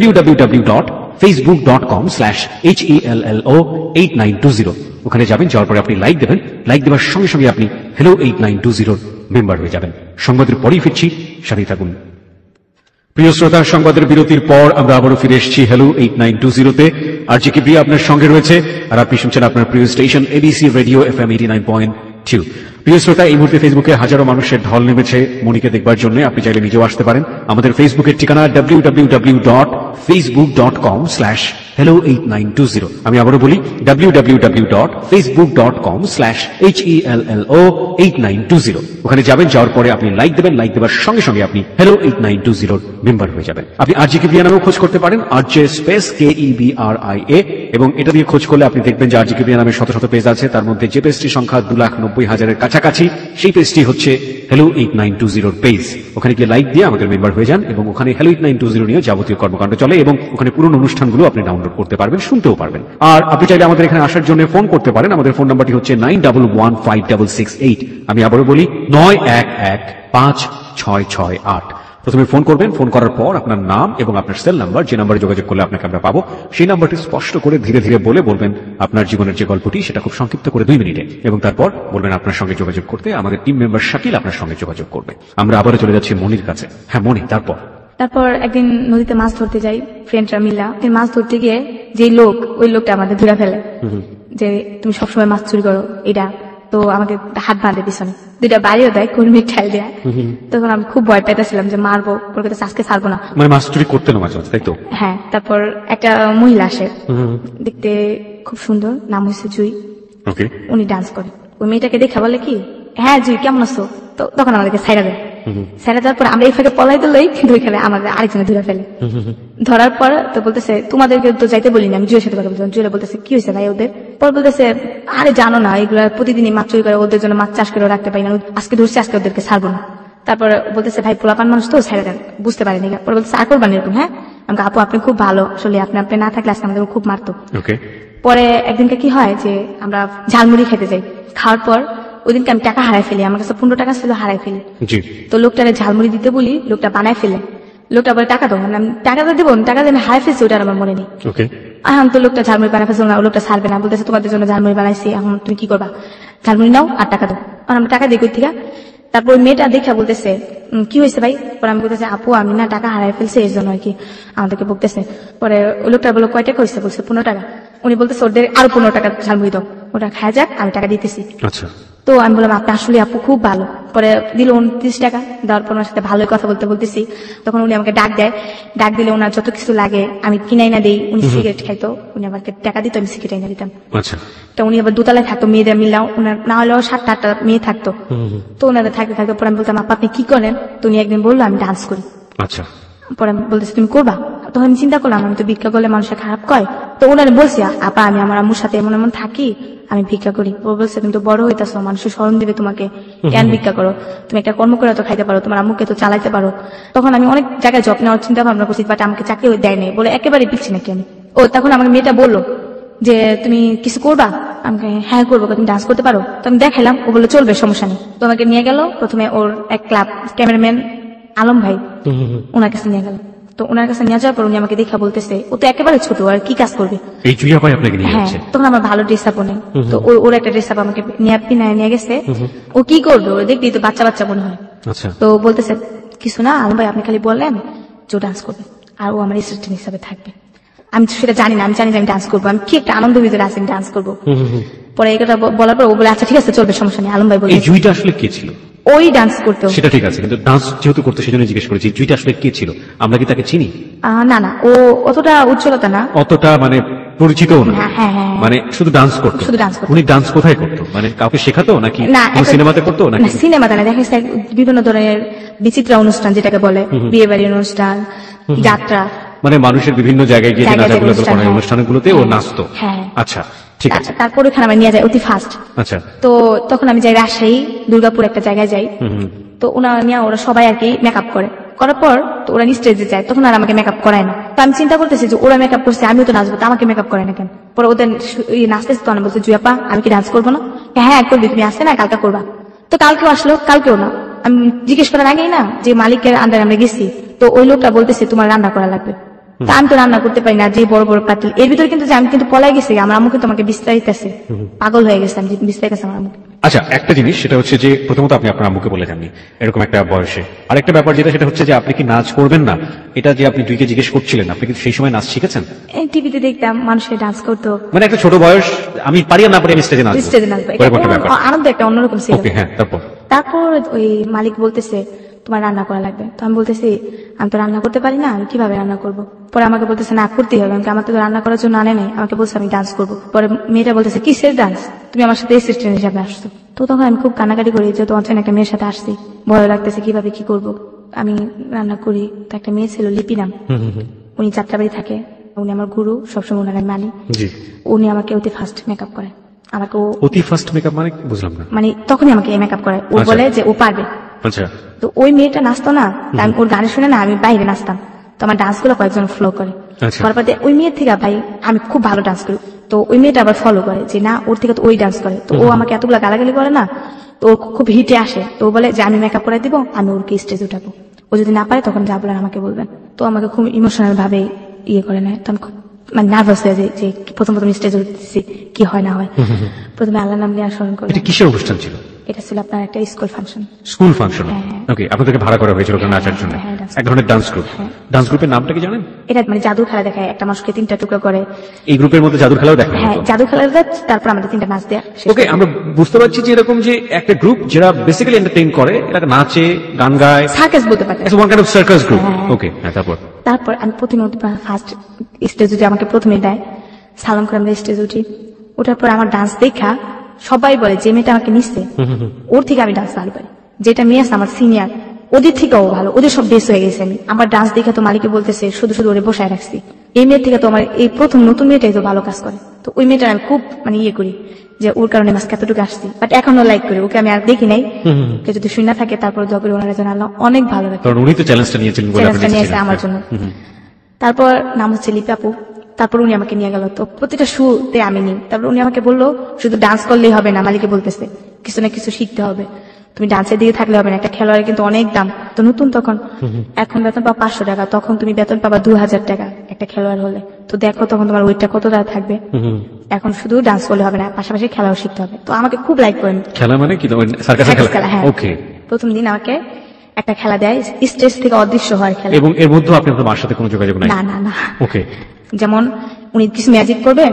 www.facebook.com/HELLO8920। ওখানে যাবেন, যাওয়ার পরে আপনি লাইক দেবেন। লাইক দেওয়ার সঙ্গে সঙ্গে আপনি হ্যালো 8920 মেম্বার হয়ে যাবেন। সংবাদের পরেই ফিরছি, সাথে থাকুন। প্রিয় শ্রোতা, সংবাদের বিরতির পর আমরা আবারও ফিরে এসেছি হ্যালো 8920-তে। আরজি কিবরিয়া আপনার সঙ্গে রয়েছে, আর আপনি শুনছেন আপনার প্রিয় স্টেশন এবিসি রেডিও FM 89.2। প্রিয় শ্রোতা, এই মুহূর্তে ফেসবুকে হাজারো মানুষের ঢল নেমেছে মনিকে দেখবার জন্য। আপনি চাইলে নিজেও আসতে পারেন। আমাদের ফেসবুকের ঠিকানা www.facebook.com/hello8920। আমি আবারও বলি www.facebook.com/HELLO8920। ওখানে যাবেন, যাওয়ার পরে আপনি লাইক দেবেন। লাইক দেওয়ার সঙ্গে সঙ্গে আপনি হ্যালো 8920 মেম্বার হয়ে যাবেন। আপনি আরজি কিবরিয়া নামেও খোঁজ করতে পারেন, আরজে স্পেস KEBRIA, এবং এটা দিয়ে খোঁজ করলে আপনি দেখবেন যে আরজি কিবরিয়া নামে শত শত পেজ আছে। তার মধ্যে যে পেজটির সংখ্যা 2,90,000-এর কাছাকাছি, সেই পেজটি হচ্ছে হ্যালো 8920 পেজ। ওখানে গিয়ে লাইক দিয়ে আমাদের মেম্বার হয়ে যান, এবং ওখানে হ্যালো 8920 নিয়ে যাবতীয় কর্মকাণ্ড চলে, এবং ওখানে পুরনো অনুষ্ঠানগুলো আপনি ডাউনলোড করতে পারবেন, শুনতেও পারবেন। আর আপনি চাইলে আমাদের এখানে আসার জন্য ফোন করতে পারেন। আমাদের ফোন নাম্বারটি হচ্ছে 91156668। আমি আবারও বলি 91156668। প্রথমে ফোন করবেন। ফোন করার পর আপনার নাম এবং আপনার সেল নাম্বার, যে নাম্বারে যোগাযোগ করলে আপনাকে আমরা পাবো, সেই নাম্বারটি স্পষ্ট করে ধীরে ধীরে বলবেন আপনার জীবনের যে গল্পটি, সেটা খুব সংক্ষিপ্ত করে 2 মিনিটে, এবং তারপর বলবেন আপনার সঙ্গে যোগাযোগ করতে। আমাদের টিম মেম্বার শাকিল আপনার সঙ্গে যোগাযোগ করবে। আমরা আবারও চলে যাচ্ছি মনির কাছে। হ্যাঁ মনি, তারপর একদিন নদীতে মাছ ধরতে যাই ফ্রেন্ডরা মিলা। মাছ ধরতে গিয়ে যে ওই লোকটা আমাদের ধরে ফেলে যে তুমি সবসময় মাছ চুরি করো, এটা তো আমাকে হাত বাঁধে পিছনে, 2টা বাড়িও দেয়, কর্মীর ঠাই দেয়। তখন আমি খুব ভয় পাইতেছিলাম যে মারবো, ওর কাছে আজকে ছাড়বো না। মানে মাছ চুরি করতে না মাঝে মাঝে, তাই তো? হ্যাঁ। তারপর একটা মহিলা আসে, দেখতে খুব সুন্দর, নাম হচ্ছে জুই। ওকে। উনি ডান্স করে। ওই মেয়েটাকে দেখে বলে কি, হ্যাঁ জুই কেমন আছো, তো তখন আমাদেরকে ছাইড়া দেয়। ছাইড়া দেওয়ার পর আমরা এই ফাঁকে পলাই দিলেই কিন্তু ওইখানে আমাদের আরেকজনে ধরে ফেলে। ধরার পর তো বলতেছে তোমাদেরকে তো যাইতে বলিনি, আমি জুয়ের সাথে কথা বলছিলাম। জুয়েলা বলতেছে কি হয়েছে ভাই ওদের? পর বলতেছে আরে জানো না, এগুলা প্রতিদিনই মাছ চুরি করে, ওদের জন্য মাছ চাষ করে রাখতে পারি না, আজকে ধরছি, আজকে ওদেরকে ছাড়বো না। তারপর বলতেছে ভাই পোলাপান মানুষ তো, ছেড়ে দেন, বুঝতে পারেনি। পরে বলতেছে আর করবেন এরকম? হ্যাঁ। আমাকে আপু আপনি খুব ভালো, আসলে আপনি না থাকলে আজকে আমাদের খুব মারতো। পরে একদিনকে কি হয় যে আমরা ঝালমুড়ি খেতে যাই। খাওয়ার পর ওই দিনকে আমি টাকা হারাই ফেলি, আমার কাছে 15 টাকা ছিল, হারাই ফেলি। তো লোকটারে ঝালমুড়ি দিতে বলি, লোকটা বানায় ফেলে। লোকটা বলে টাকা দাও, আমি টাকাটা দেবো, টাকা দিয়ে আমি হারাই ফেলছি, ওটা আমার মনে নেই। এখন তো লোকটা ঝালমুড়ি বানায় ফেলছে না, লোকটা ছাড়বে না, বলতেছে তোমাদের জন্য ঝালমুড়ি বানাইছি, এখন তুমি কি করবা? ঝালমুড়ি নাও আর টাকা দাও। আর আমি টাকা দিই কই থেকে? তারপর ওই মেয়েটা দেখা বলতেছে কি হয়েছে ভাই? পরে আমি বলতেছে আপু আমি না টাকা হারাই ফেলছি, এর জন্য আর কি আমাদেরকে বকতেছে। পরে ওই লোকটা বলো কয় টাকা হয়েছে? বলছে 15 টাকা। উনি বলতেছে ওদের আরো 15 টাকা ঝালমুড়ি দাও, ওটা খায় যাক, আমি টাকা দিতেছি। তো আমি বললাম আপনি আসলে আপু খুব ভালো। পরে দিল 29 টাকা। দেওয়ার পর ওনার সাথে ভালোই কথা বলতেছি। তখন উনি আমাকে ডাক দেয়, ডাক দিলে ওনার যত কিছু লাগে আমি কিনাই না দিই। উনি সিগারেট খাইতো, উনি আমাকে টাকা দিত, আমি সিগারেট এনে দিতাম। তো উনি আবার দোতলায় থাকতো, মেয়েদের মিলাও ওনার না হলেও 7-8টা মেয়ে থাকতো। তো ওনাদের থাকতে থাকতে পরে আমি বলতাম আপা আপনি কি করেন? তো উনি একদিন বললো আমি ডান্স করি। পরে আমি বলতেছি তুমি করবা? তখন আমি চিন্তা করলাম আমি তো ভিক্ষা করলে মানুষের খারাপ কয়। তো ওনারে বলছি আপা আমি আমার আম্মুর সাথে এমন এমন থাকি, আমি ভিক্ষা করি। ও বলছে তুমি তো বড় হইতাছো, মানুষের স্মরণ দিবে তোমাকে, কেন ভিক্ষা করো? তুমি একটা কর্ম করে তো খাইতে পারো, তোমার আম্মুকে তো চালাইতে পারো। তখন আমি অনেক জায়গায় জব নেওয়ার চিন্তা ভাবনা করছি, বাট আমাকে চাকরি দেয় নাই বলে একেবারে পিচ্ছি নাকি আমি। ও তখন আমাকে মেয়েটা বললো যে তুমি কিছু করবা? আমাকে হ্যাঁ করবো, তুমি ডান্স করতে পারো? তো আমি দেখাইলাম। ও বললো চলবে, সমস্যা নেই। তো আমাকে নিয়ে গেল প্রথমে ওর এক ক্লাব ক্যামেরাম্যান আলম ভাই, ওনার কাছে নিয়ে গেল। তো ওনার কাছে নিয়ে যাওয়ার পর উনি আমাকে দেখা বলতেছে ও তো একেবারে ছোট, আর কি কাজ করবে? হ্যাঁ। তখন আমার ভালো ড্রেস আপ নেই, তো ওর একটা ড্রেস আপ আমাকে নিয়ে গেছে। ও কি করবে? ও দেখবি তো বাচ্চা বাচ্চা মনে হয়। তো বলতেছে কিছু না আলম ভাই, আপনি খালি বললেন যে ডান্স করবে আর ও আমার অ্যাসিস্ট্যান্ট হিসাবে থাকবে। আমি সেটা জানি না, আমি জানি যে আমি ডান্স করবো, আমি কি একটা আনন্দ ভিতরে আছি, আমি ডান্স করবো। পরে এই কথা বলার পর ও বলে আচ্ছা ঠিক আছে চলবে, সমস্যা নেই। আলম ভাই বলে এই জুইটা আসলে কে ছিল? ওই ডান্স করতো। সেটা ঠিক আছে, কিন্তু ডান্স যেহেতু করতো সেজন্য জিজ্ঞেস করেছি জুইটা আসলে কে ছিল, আমরা কি তাকে চিনি? না না, ও অতটা উজ্জ্বলতা না, অতটা মানে পরিচিতও না। হ্যাঁ হ্যাঁ, মানে শুধু ডান্স করতো? শুধু ডান্স করতো। উনি ডান্স কোথায় করতো, মানে কাউকে শেখাতো নাকি না, সিনেমাতে করতো নাকি? না সিনেমাতে না, দেখা যাচ্ছে বিভিন্ন ধরনের বিচিত্র অনুষ্ঠান যেটাকে বলে, বিয়ে বাড়ির অনুষ্ঠান, যাত্রা, মানে মানুষের বিভিন্ন জায়গায় গিয়ে নাচাগুলো করে, হ্যাঁ। অনুষ্ঠানগুলোতে ও নাচতো। হ্যাঁ। আচ্ছা ঠিক আছে। তারপর ওখানে আমার নিয়ে যায় অতি ফাস্ট। আচ্ছা। তো তখন আমি যাই রাজশাহী দুর্গাপুর একটা জায়গায় যাই। তো ওরা সবাই আর কি মেকআপ করার পর তো ওরা স্টেজে যায়, তখন আর আমাকে মেকআপ করায় না। তো আমি চিন্তা করতেছি যে ওরা মেকআপ করছে, আমিও তো নাচবো, তো আমাকে মেকআপ করায় না কেন? পরে ওদের নাচতেছে, তো আমি বলছি জুয়াপা আমি কি ডান্স করবো না? হ্যাঁ করবি, তুমি আসছে না কালকে করবা। তো কালকেও আসলো, কালকেও না। আমি জিজ্ঞেস করার আগেই না যে মালিকের আন্ডারে আমরা গেছি, তো ওই লোকটা বলতেছে তোমার রান্না করা লাগবে। তা আমি তো রান্না করতে পারি না, যে বড় বড় পাতিল, এর ভিতরে কিন্তু যে আমি কিন্তু পলাই গেছি, আমার আম্মু কিন্তু আমাকে বিস্তারিত আছে, পাগল হয়ে গেছে, আমি বিস্তারিত আছে আমার আম্মু। আচ্ছা, একটা জিনিস সেটা হচ্ছে যে প্রথমত আপনি আপনার আম্মুকে বলে যাননি এরকম একটা বয়সে। আরেকটা ব্যাপার যেটা সেটা হচ্ছে যে আপনি কি নাচ করবেন না, এটা যে আপনি দুইকে জিজ্ঞেস করছিলেন, আপনি কি সেই সময় নাচ শিখেছেন? টিভিতে দেখতাম মানুষের ডান্স করতো, মানে একটা ছোট বয়স, আমি পারি আর না পারি আমি স্টেজে নাচবো, স্টেজে নাচবো, এরকম একটা ব্যাপার। আনন্দ একটা অন্যরকম ছিল। ওকে, হ্যাঁ, তারপর ওই মালিক বলতেছে তোমার রান্না করা লাগবে। তো আমি বলতেছি আমি তো রান্না করতে পারি না, আমি কিভাবে রান্না করবো? পরে আমাকে বলতেছে না করতেই হবে, আমার তো রান্না করার জন্য আনে নেই, আমাকে বলছে আমি ডান্স করবো। পরে মেয়েটা বলতেছে কিসের ডান্স, তুমি আমার সাথে অ্যাসিস্ট্যান্ট হিসাবে আসছো। তো তখন আমি খুব কান্নাকাটি করি, যেহেতু অচেনা একটা মেয়ের সাথে আসছি, ভয় লাগতেছে কিভাবে কি করব। আমি রান্না করি, তো একটা মেয়ে ছিল লিপি নাম, উনি যাত্রাবাড়ি থাকে, উনি আমার গুরু, সবসময় ওনার আমি মানি। উনি আমাকে অতি ফার্স্ট মেকআপ করে, আমাকে অতি ফার্স্ট মেকআপ মানে বুঝলাম না। মানে তখনই আমাকে মেকআপ করে, ও বলে যে ও পারবে। আচ্ছা। তো ওই মেয়েটা নাচতো না, আমি ওর গানে শুনে না আমি বাইরে নাচতাম, তো আমার ডান্স গুলো কয়েকজন ফলো করে। তারপর ওই মেয়ের থেকে ভাই আমি খুব ভালো ডান্স করি, তো ওই মেয়েটা আবার ফলো করে যে না ওর থেকে তো ওই ডান্স করে, তো ও আমাকে এতগুলো গালাগালি করে না, তো ও খুব হিটে আসে, তো ও বলে যে আমি মেকআপ করে দিব, আমি ওরকে স্টেজ উঠাবো, ও যদি না পারে তখন যা বলেন আমাকে বলবেন। তো আমাকে খুব ইমোশনাল ভাবে ইয়ে করে নেয়, তো আমি খুব মানে নার্ভাস হয়ে যায় যে প্রথম স্টেজে উঠতেছি কি হয় না হয়। প্রথমে আল্লাহ নাম নিয়ে স্মরণ করি। এটা কিসের অনুষ্ঠান ছিল? এটা ছিল আপনার একটা school function. School function? Okay, আপনাদেরকে ভাড়া করা হয়েছিল ওখানে নাচার জন্য, এক ধরনের ডান্স গ্রুপ। ডান্স গ্রুপের নামটা কি জানেন? এটা মানে জাদু খেলা দেখায়, একটা মানুষকে 3টা টুকরো করে। এই গ্রুপের মধ্যে জাদু খেলাও দেখা? হ্যাঁ, জাদু খেলা, তারপর আমাদের 3টা নাচ দেয়া। ওকে, আমরা বুঝতে পারছি যে এরকম যে একটা গ্রুপ যারা বেসিক্যালি এন্টারটেইন করে, এরা নাচে, গান গায়, সার্কাস বলতে পারে, one kind of circus group. Okay, তারপর আমি প্রথমে ফার্স্ট স্টেজে যে আমাকে প্রথমে দেয়, সালাম করে আমরা স্টেজে উঠি। ওঠার পর আমার ডান্স দেখা সবাই বলে যে মেয়েটা আমাকে নিচ্ছে ওর থেকে আমি ডান্স ভালো পারি, যেটা মেয়ে আছে আমার সিনিয়র ওদের থেকেও ভালো, ওদের সব বেস হয়ে গেছে। আমি আমার ডান্স দেখে তো মালিকে বলতেছে শুধু শুধু ওরে বসায় রাখছি, এই মেয়ের থেকে তো আমার এই প্রথম নতুন মেয়েটাই তো ভালো কাজ করে। তো ওই মেয়েটা আমি খুব মানে ইয়ে করি যে ওর কারণে মাস কতটুকু আসছি, বাট এখনো লাইক করি ওকে, আমি আর দেখি নাই, কেউ যদি শুনে থাকে তারপর দোয়া করি ওনারা যেন আল্লাহ অনেক ভালো রাখে, কারণ উনি তো চ্যালেঞ্জটা নিয়েছিলেন বলে আপনি নিয়েছে আমার জন্য। তারপর নাম হচ্ছে লিপি আপু, তারপর উনি আমাকে নিয়ে গেল, তো প্রতিটা শুতে আমি নিই। তারপর উনি আমাকে বললো শুধু ডান্স করলেই হবে না, মালিকে বলতেছে কিছু না কিছু শিখতে হবে, তুমি ডান্সের দিকে থাকলে হবে না, একটা খেলোয়াড়ের কিন্তু অনেক দাম, তো নতুন তখন, এখন বেতন পাবা 500 টাকা, তখন তুমি বেতন পাবা 2000 টাকা একটা খেলোয়াড় হলে, তো দেখো তখন তোমার ওয়েটটা কত টাকা থাকবে। এখন শুধু ডান্স করলে হবে না, পাশাপাশি খেলাও শিখতে হবে। তো আমাকে খুব লাইক করেন। খেলা মানে কি? সার্কাস খেলা? হ্যাঁ। ওকে, প্রথম দিন আমাকে একটা খেলা দেয়, স্টেজ থেকে অদৃশ্য হওয়ার খেলা, এবং এর মধ্যে আপনি আপনার মার সাথে কোনো যোগাযোগ নাই? না না না। ওকে, যেমন উনি কিছু ম্যাজিক করবেন,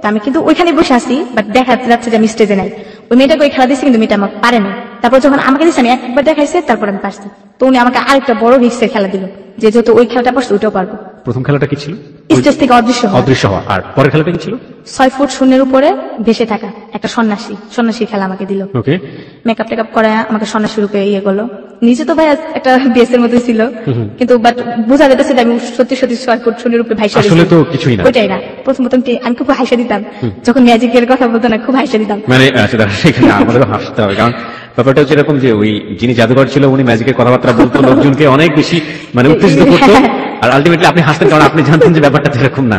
তো আমি কিন্তু ওইখানে বসে আছি, বাট দেখা যাচ্ছে যে আমি স্টেজে নাই। ওই মেয়েটাকে ওই খেলা দিচ্ছি, কিন্তু মেয়েটা আমার পারে না। তারপর যখন আমাকে দিচ্ছে আমি একবার দেখাইছে, তারপর আমি পারছি, তো উনি আমাকে আরেকটা বড় রিক্সের খেলা দিল, যে যেহেতু ওই খেলাটা পারছে ওইটাও পারবো। প্রথম খেলাটা কি ছিল? স্টেজ থেকে অদৃশ্য হওয়া। আর পরের খেলাটা কি ছিল? 6 ফুট শূন্যের উপরে ভেসে থাকা, একটা সন্ন্যাসী খেলা আমাকে দিল। ওকে, মেকআপ টেকআপ করে আমাকে সন্ন্যাসী রূপে ইয়ে করলো। নিজে তো ভাই একটা বেসের মধ্যে ছিল, কিন্তু বাট বোঝা যেতেছে আমি সত্যি 6 ফুট শূন্যের উপরে ভাইসা, আসলে তো কিছুই না, ওইটাই না। প্রথম আমি খুব হাসি দিতাম যখন ম্যাজিকের কথা বলতো না, খুব হাসি দিতাম। মানে সেখানে আমাদেরও হাসতে হবে, কারণ ব্যাপারটা হচ্ছে এরকম যে ওই যিনি জাদুঘর ছিল উনি ম্যাজিকের কথাবার্তা বলতো, লোকজনকে অনেক বেশি মানে উত্তেজিত করতো, আর আলটিমেটলি আপনি হাসতেন কারণ আপনি জানতেন যে ব্যাপারটা এরকম না।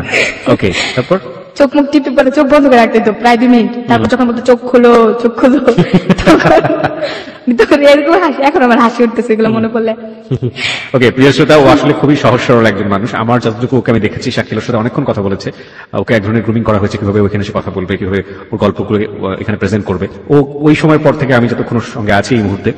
ওকে, তারপর চোখ মুখ টিপে পরে চোখ বন্ধ করে রাখতে তো প্রায় 2 মিনিট, তারপর যখন বলতো চোখ খোলো তখন এরকম হাসি, এখন আমার হাসি উঠতেছে এগুলো মনে পড়লে। ওকে, প্রিয় শ্রোতা, ও আসলে খুবই সহজ সরল একজন মানুষ। আমার যতটুকু ওকে আমি দেখেছি, শাকিলের সাথে অনেকক্ষণ কথা বলেছে, ওকে এক ধরনের গ্রুমিং করা হয়েছে কিভাবে ওইখানে এসে কথা বলবে, কিভাবে ওর গল্পগুলো এখানে প্রেজেন্ট করবে। ও ওই সময়ের পর থেকে আমি যতক্ষণ ওর সঙ্গে আছি এই মুহূর্তে,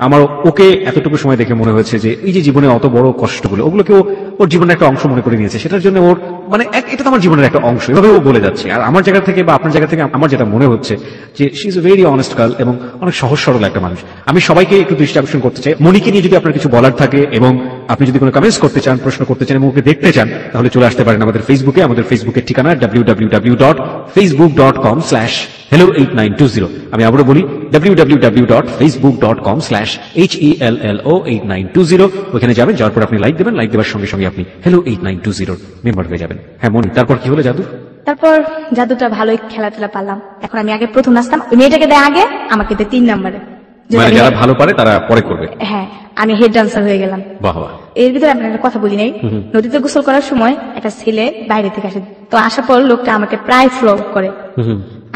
আমার ওকে এতটুকু সময় দেখে মনে হয়েছে যে এই যে জীবনে অত বড় কষ্টগুলো, ওগুলোকে ওর জীবনের একটা অংশ মনে করে নিয়েছে, সেটার জন্য ওর মানে এটা তো আমার জীবনের একটা অংশ, এভাবে ও বলে যাচ্ছে। আর আমার জায়গা থেকে বা আপনার জায়গা থেকে আমার যেটা মনে হচ্ছে যে she is a very honest girl এবং অনেক সহজ সরল একটা মানুষ। আমি সবাইকে একটু দৃষ্টি আকর্ষণ করতে চাই, মনিকে নিয়ে যদি আপনার কিছু বলার থাকে এবং আপনি যদি কোনো কমেন্টস করতে চান, প্রশ্ন করতে চান এবং ওকে দেখতে চান, তাহলে চলে আসতে পারেন আমাদের ফেসবুকে। আমাদের ফেসবুকের ঠিকানা www.facebook.com/hello8920। আমি আবারও বলি www.facebook.com/HELLO8920। ওখানে যাবেন, যাওয়ার পর আপনি লাইক দেবেন, লাইক দেওয়ার সঙ্গে সঙ্গে আপনি hello8920 মেম্বার হয়ে যাবেন। হ্যাঁ মনি, তারপর কি হলো জাদু? তারপর জাদুটা ভালোই খেলাধুলা পারলাম। এখন আমি আগে প্রথম নাচতাম, ওই মেয়েটাকে দেয় আগে, আমাকে দেয় 3 নম্বরে। মানে যারা ভালো পারে তারা পরে করবে। হ্যাঁ, আমি হেড ডান্সার হয়ে গেলাম। বাহ বাহ। এর ভিতরে আপনার একটা কথা বলি নাই, নদীতে গোসল করার সময় একটা ছেলে বাইরে থেকে আসে, তো আসার পর লোকটা আমাকে প্রায় ফ্লো করে,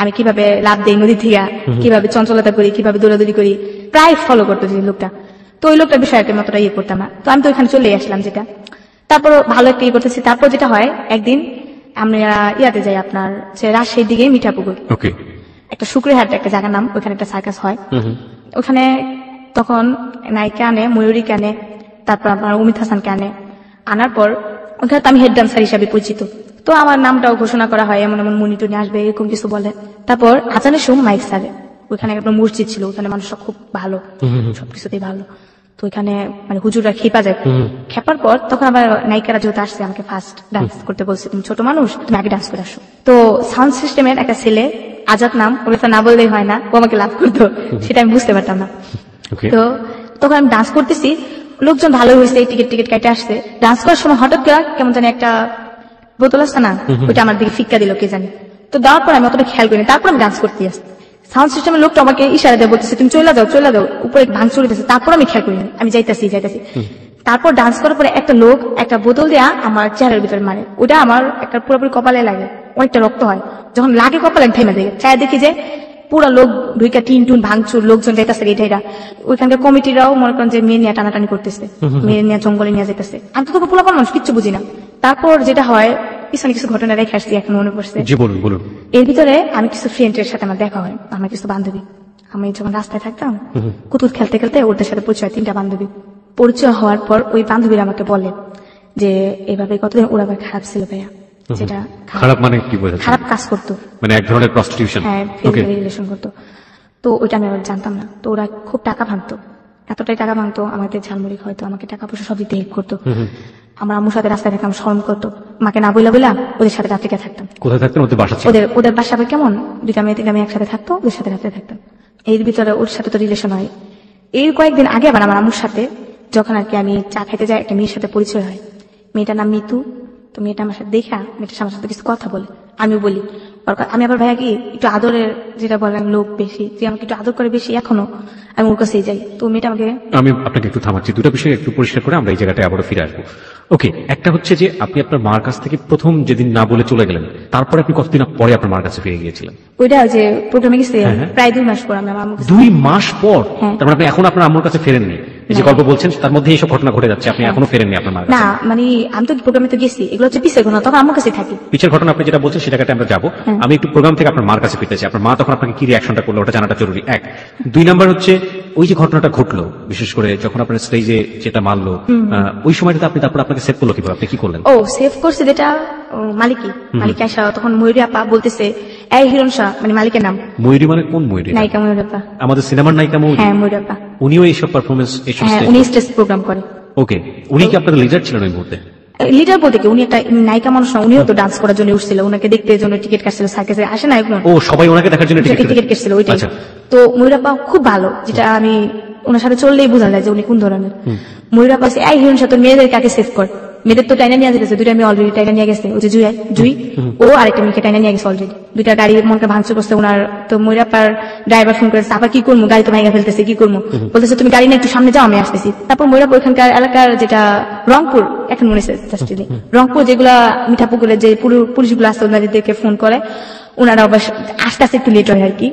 আমি কিভাবে লাভ দেই নদী থেকে, কিভাবে চঞ্চলতা করি, কিভাবে দৌড়াদৌড়ি করি, প্রায় ফলো করতো যে লোকটা। তো ওই লোকটার বিষয়ে একটা মতটা ইয়ে করতাম না, তো আমি তো ওইখানে চলে আসলাম যেটা। তারপর ভালো একটা ইয়ে করতেছি। তারপর যেটা হয়, একদিন আমরা ইয়াতে যাই আপনার রাজশাহীর দিকে মিঠাপুকুর, একটা শুক্রহাট একটা জায়গার নাম, ওইখানে একটা সার্কাস হয়। ওখানে তখন নায়িকা আনে, ময়ূরীকে আনে, তারপর আপনার অমিত হাসানকে আনার পর ওখানে তো আমি হেড ডান্সার হিসাবে পরিচিত, তো আমার নামটাও ঘোষণা করা হয়, এমন এমন মনিটনে আসবে এরকম কিছু বলে। তারপর আজানের সময় মাইক সারে, ওইখানে একটা মসজিদ ছিল, ওখানে মানুষরা খুব ভালো, সবকিছুতেই ভালো। তো ওইখানে মানে হুজুররা খেপা যায়, খেপার পর তখন আবার নায়িকারা যেহেতু আসছে, আমাকে ফার্স্ট ডান্স করতে বলছে, তুমি ছোট মানুষ, তুমি আগে ডান্স করে আসো। তো সাউন্ড সিস্টেমের একটা ছেলে, আজাদ নাম, ওর না বললেই হয় না, ও আমাকে লাভ করতো, সেটা আমি বুঝতে পারতাম না। তো তখন আমি ডান্স করতেছি, লোকজন ভালো হয়েছে, টিকিট কেটে আসছে। ডান্স করার সময় হঠাৎ করে কেমন জানি একটা বোতল আসছে না, ওইটা আমার দিকে ফিক্কা দিল কে জানি। তো দেওয়ার পর আমি অতটা খেয়াল করিনি, তারপর আমি ডান্স করতে আসছি। সাউন্ড সিস্টেমের লোকটা আমাকে ইশারা দিয়ে বলতেছে, তুমি চলে যাও, উপরে ভাঙচুর দিতেছে। তারপর আমি খেয়াল করিনি, আমি যাইতাছি। তারপর ডান্স করার পরে একটা লোক একটা বোতল দেয়া আমার চেহারার ভিতরে মারে, ওটা আমার একটা পুরোপুরি কপালে লাগে, অনেকটা রক্ত হয়। যখন লাগে কপালে থেমে দেখে চায়, দেখি যে পুরা লোক ঢুইকা টিন টুন ভাঙচুর, লোকজন যাইতেছে এটা। ওইখানকার কমিটিরাও মনে করেন যে মেয়ে নিয়ে টানাটানি করতেছে, মেয়ে নিয়ে জঙ্গলে নিয়ে যেতেছে। আমি তো পুরো মানুষ কিচ্ছু বুঝি না। তারপর যেটা হয়, পিছনে কিছু ঘটনা রেখে আসছি, এখন মনে পড়ছে। এর ভিতরে আমি কিছু ফ্রেন্ডের সাথে আমার দেখা হয়, আমার কিছু বান্ধবী। আমি যখন রাস্তায় থাকতাম, কুতুত খেলতে খেলতে ওদের সাথে পরিচয়, 3টা বান্ধবী। পরিচয় হওয়ার পর ওই বান্ধবীরা আমাকে বলে যে এভাবে কতদিন ওরা খারাপ ছিল ভাইয়া, যেটা খারাপ মানে কি বোঝাচ্ছে? খারাপ কাজ করতো, মানে এক ধরনের প্রস্টিটিউশন। হ্যাঁ, রিলেশন করতো। তো ওইটা আমি আবার জানতাম না। তো ওরা খুব টাকা ভাঙতো, এতটাই টাকা ভাঙতো, আমাদের ঝালমুড়ি হয়তো আমাকে টাকা পয়সা সব দিতে হেল্প করতো। আমার আম্মুর সাথে রাস্তায় থাকতাম, শরম করতো, মাকে না বইলা ওদের সাথে রাত্রিকে থাকতাম। কোথায় থাকতেন? ওদের বাসা ছিল? ওদের বাসা কেমন, 2টা মেয়ে 3টা মেয়ে একসাথে থাকতো, ওদের সাথে রাত্রে থাকতাম। এর ভিতরে ওর সাথে তো রিলেশন হয়। এর কয়েকদিন আগে আবার আমার আম্মুর সাথে যখন আর কি আমি চা খেতে যাই, একটা মেয়ের সাথে পরিচয় হয়। মেয়েটার নাম মিতু। তো মেয়েটা আমার সাথে দেখা, মেয়েটার আমার সাথে কিছু কথা বলে, আমি বলি। আমি আবার ভাইয়া কি একটু আদরের, যেটা বলেন লোক বেশি, যে আমাকে একটু আদর করে বেশি, এখনো আমি ওর কাছেই যাই। তো মেয়েটা আমাকে, আমি আপনাকে একটু থামাচ্ছি, 2টা বিষয় একটু পরিষ্কার করে আমরা এই জায়গাটায় আবারও ফিরে আসবো। ওকে, একটা হচ্ছে যে আপনি আপনার মার কাছ থেকে প্রথম যেদিন না বলে চলে গেলেন, তারপরে আপনি কতদিন পরে আপনার মার কাছে ফিরে গিয়েছিলেন? ওইটা যে প্রোগ্রামে গেছি প্রায় 2 মাস পর আমি আমার 2 মাস পর? তার মানে আপনি এখন আপনার আম্মুর কাছে ফেরেননি? এই যে গল্প বলছেন তার মধ্যে এইসব ঘটনা ঘটে যাচ্ছে, আপনি এখনো ফেরেননি আপনার মার কাছে? না, মানে আমি তো প্রোগ্রামে তো গেছি, এগুলো হচ্ছে পিছের ঘটনা, তখন আমার কাছে থাকি। পিছের ঘটনা আপনি যেটা বলছেন সেটাকে আমরা যাবো। আমি একটু প্রোগ্রাম থেকে আপনার মার কাছে ফিরতেছি, আপনার মা তখন আপনাকে কি রিঅ্যাকশনটা করলো ওটা জানাটা জরুরি। 1 2 নাম্বার হচ্ছে ওই যে ঘটনাটা ঘটলো, বিশেষ করে যখন আপনার স্টেজে যেটা মারলো, ওই সময়টাতে আপনি তারপর আপনাকে সেভ করলো কিভাবে, আপনি কি করলেন? ও সেভ করছে যেটা মালিক আসা, তখন ময়ূরী আপা বলতেছে, এই হিরণ শাহ, মানে মালিকের নাম। ময়ূরী মানে কোন ময়ূরী? নায়িকা ময়ূরী আপা, আমাদের সিনেমার নায়িকা ময়ূরী। হ্যাঁ, ময়ূরী আপা। উনিও এইসব পারফরমেন্স, এইসব উনি স্টেজ প্রোগ্রাম করে। ওকে, উনি কি আপনাদের লিডার ছিলেন ওই মুহূর্তে? লিডার বলতে কি, উনি একটা নায়িকা মানুষ না, উনিও তো ডান্স করার জন্য উঠছিল, ওনাকে দেখতে জন্য টিকিট কাটছিল, সার্কাসে আসে না এখন। ও, সবাই ওনাকে দেখার জন্য টিকিট কাটছিল ওইটাই। তো ময়ূরী আপা খুব ভালো, যেটা আমি ওনার সাথে চললেই বোঝা যায় যে উনি কোন ধরনের। ময়ূরী আপা এই হিরণ শাহ, তোর মেয়েদের কাকে সেভ কর, মেয়েদের তো টাইনা নিয়ে যেতেছে, 2টা মেয়ে অলরেডি টাইনা নিয়ে গেছে, ওই যে জুই ও আরেকটা মেয়েকে টাইনা নিয়ে গেছে অলরেডি, 2টা গাড়ি মনকে ভাঙচুর করছে ওনার। তো ময়ূরী আপার ড্রাইভার ফোন করেছে, আপা কি করবো, গাড়ি তো ভেঙে ফেলতেছে, কি করবো? বলতেছে তুমি গাড়ি নিয়ে একটু সামনে যাও, আমি আসতেছি। তারপর ময়ূরী আপা ওইখানকার এলাকার যেটা রংপুর, এখন মনে হচ্ছে রংপুর, যেগুলা মিঠাপুকুরের যে পুলিশগুলো আসছে ওনাদেরকে ফোন করে, ওনারা অবশ্য আস্তে আস্তে একটু লেট হয় আর কি।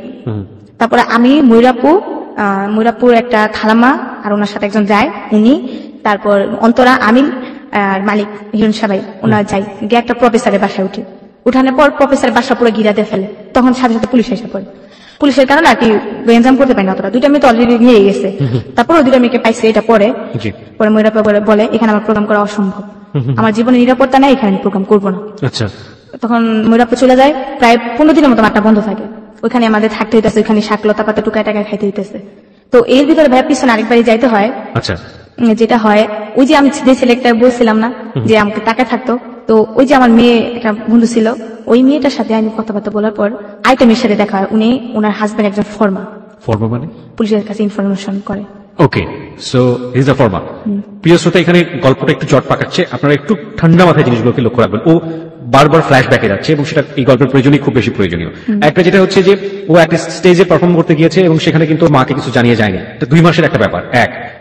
তারপরে আমি ময়ূরাপুর একটা খালামা আর ওনার সাথে একজন যায়, উনি, তারপর অন্তরা, আমিল আর মালিক হিরণ সাবাই, ওনারা যাই গিয়ে একটা প্রফেসরের বাসায় উঠানোর পর প্রফেসরের বাসা পুরো ঘিরাতে ফেলে, তখন সাথে সাথে পুলিশ এসে পড়ে। পুলিশের কারণে আর কি এনজাম করতে পারি না অতটা, 2টা মেয়ে তো অলরেডি নিয়ে গেছে। তারপর ওই 2টা মেয়েকে পাইছে, এটা পরে ময়ূরাপা বলে এখানে আমার প্রোগ্রাম করা অসম্ভব। আমার জীবনে নিরাপত্তা নেই, এখানে আমি প্রোগ্রাম করবো না। আচ্ছা, তখন ময়ূরাপুর চলে যায়, প্রায় 15 দিনের মতো মাঠটা বন্ধ থাকে। ওইখানে আমাদের থাকতে হইতেছে, ওইখানে শাকলতা পাতা টুকায় টাকা খাইতে হইতেছে। তো এর ভিতরে ভাইয়া পিছনে আরেকবারই যাইতে হয়। আচ্ছা, যেটা হয়, ওই যে আমি যে ছেলেটা বলছিলাম না যে আমাকে টাকা থাকতো, তো ওই যে আমার মেয়ে একটা বন্ধু ছিল, ওই মেয়েটার সাথে আমি কথাবার্তা বলার পর আরেকটা মেয়ের সাথে দেখা হয়। উনি ওনার হাজবেন্ড একজন ফর্মা মানে পুলিশের কাছে ইনফরমেশন করে। ওকে, সো ইজ আ ফর্মা। প্রিয় শ্রোতা, এখানে গল্পটা একটু জট পাকাচ্ছে, আপনারা একটু ঠান্ডা মাথায় জিনিসগুলোকে লক্ষ্য রাখবেন। ও বারবার ফ্ল্যাশব্যাকে যাচ্ছে এবং সেটা এই গল্পের প্রয়োজনই খুব বেশি প্রয়োজনীয়। একটা যেটা হচ্ছে যে ও একটা স্টেজে পারফর্ম করতে গিয়েছে এবং সেখানে কিন্তু ওর মাকে কিছু জানিয়ে যায়নি। এটা 2 মাসের একটা ব্যাপার।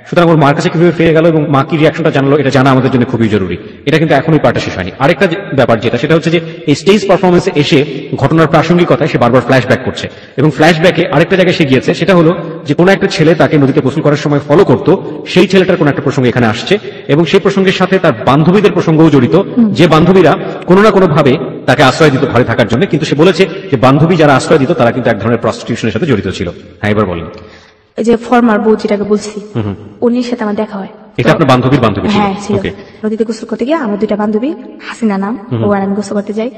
সুতরাং ওর মার কাছে কিভাবে ফিরে গেল এবং মা কি রিয়াকশনটা জানলো, এটা জানা আমাদের জন্য খুবই জরুরি। এটা কিন্তু এখনই পার্টটা শেষ হয়নি। আরেকটা ব্যাপার যেটা, সেটা হচ্ছে যে এই স্টেজ পারফরমেন্সে এসে ঘটনার প্রাসঙ্গিকতায় সে বারবার ফ্ল্যাশব্যাক করছে এবং ফ্ল্যাশব্যাকে আরেকটা জায়গায় সে গিয়েছে, সেটা হলো যে কোনো একটা ছেলে তাকে নদীতে গোসল করার সময় ফলো করতো, সেই ছেলেটার কোনো একটা প্রসঙ্গ এখানে আসছে এবং সেই প্রসঙ্গের সাথে তার বান্ধবীদের প্রসঙ্গও জড়িত, যে বান্ধবীরা কোনো না কোনো ভাবে তাকে আশ্রয় দিত ঘরে থাকার জন্য। কিন্তু সে বলেছে যে বান্ধবী যারা আশ্রয় দিত তারা কিন্তু এক ধরনের প্রস্টিটিউশনের সাথে জড়িত ছিল। হ্যাঁ, এবার বলেন। এই যে ফর্মার বউ যেটাকে বলছি, উনির সাথে আমার দেখা হয়। এটা আপনার বান্ধবীর বান্ধবী ছিল? হ্যাঁ, ছিল। নদীতে গোসল করতে গিয়ে আমার 2টা বান্ধবী, হাসিনা নাম, ও আর আমি গোসল করতে যাই,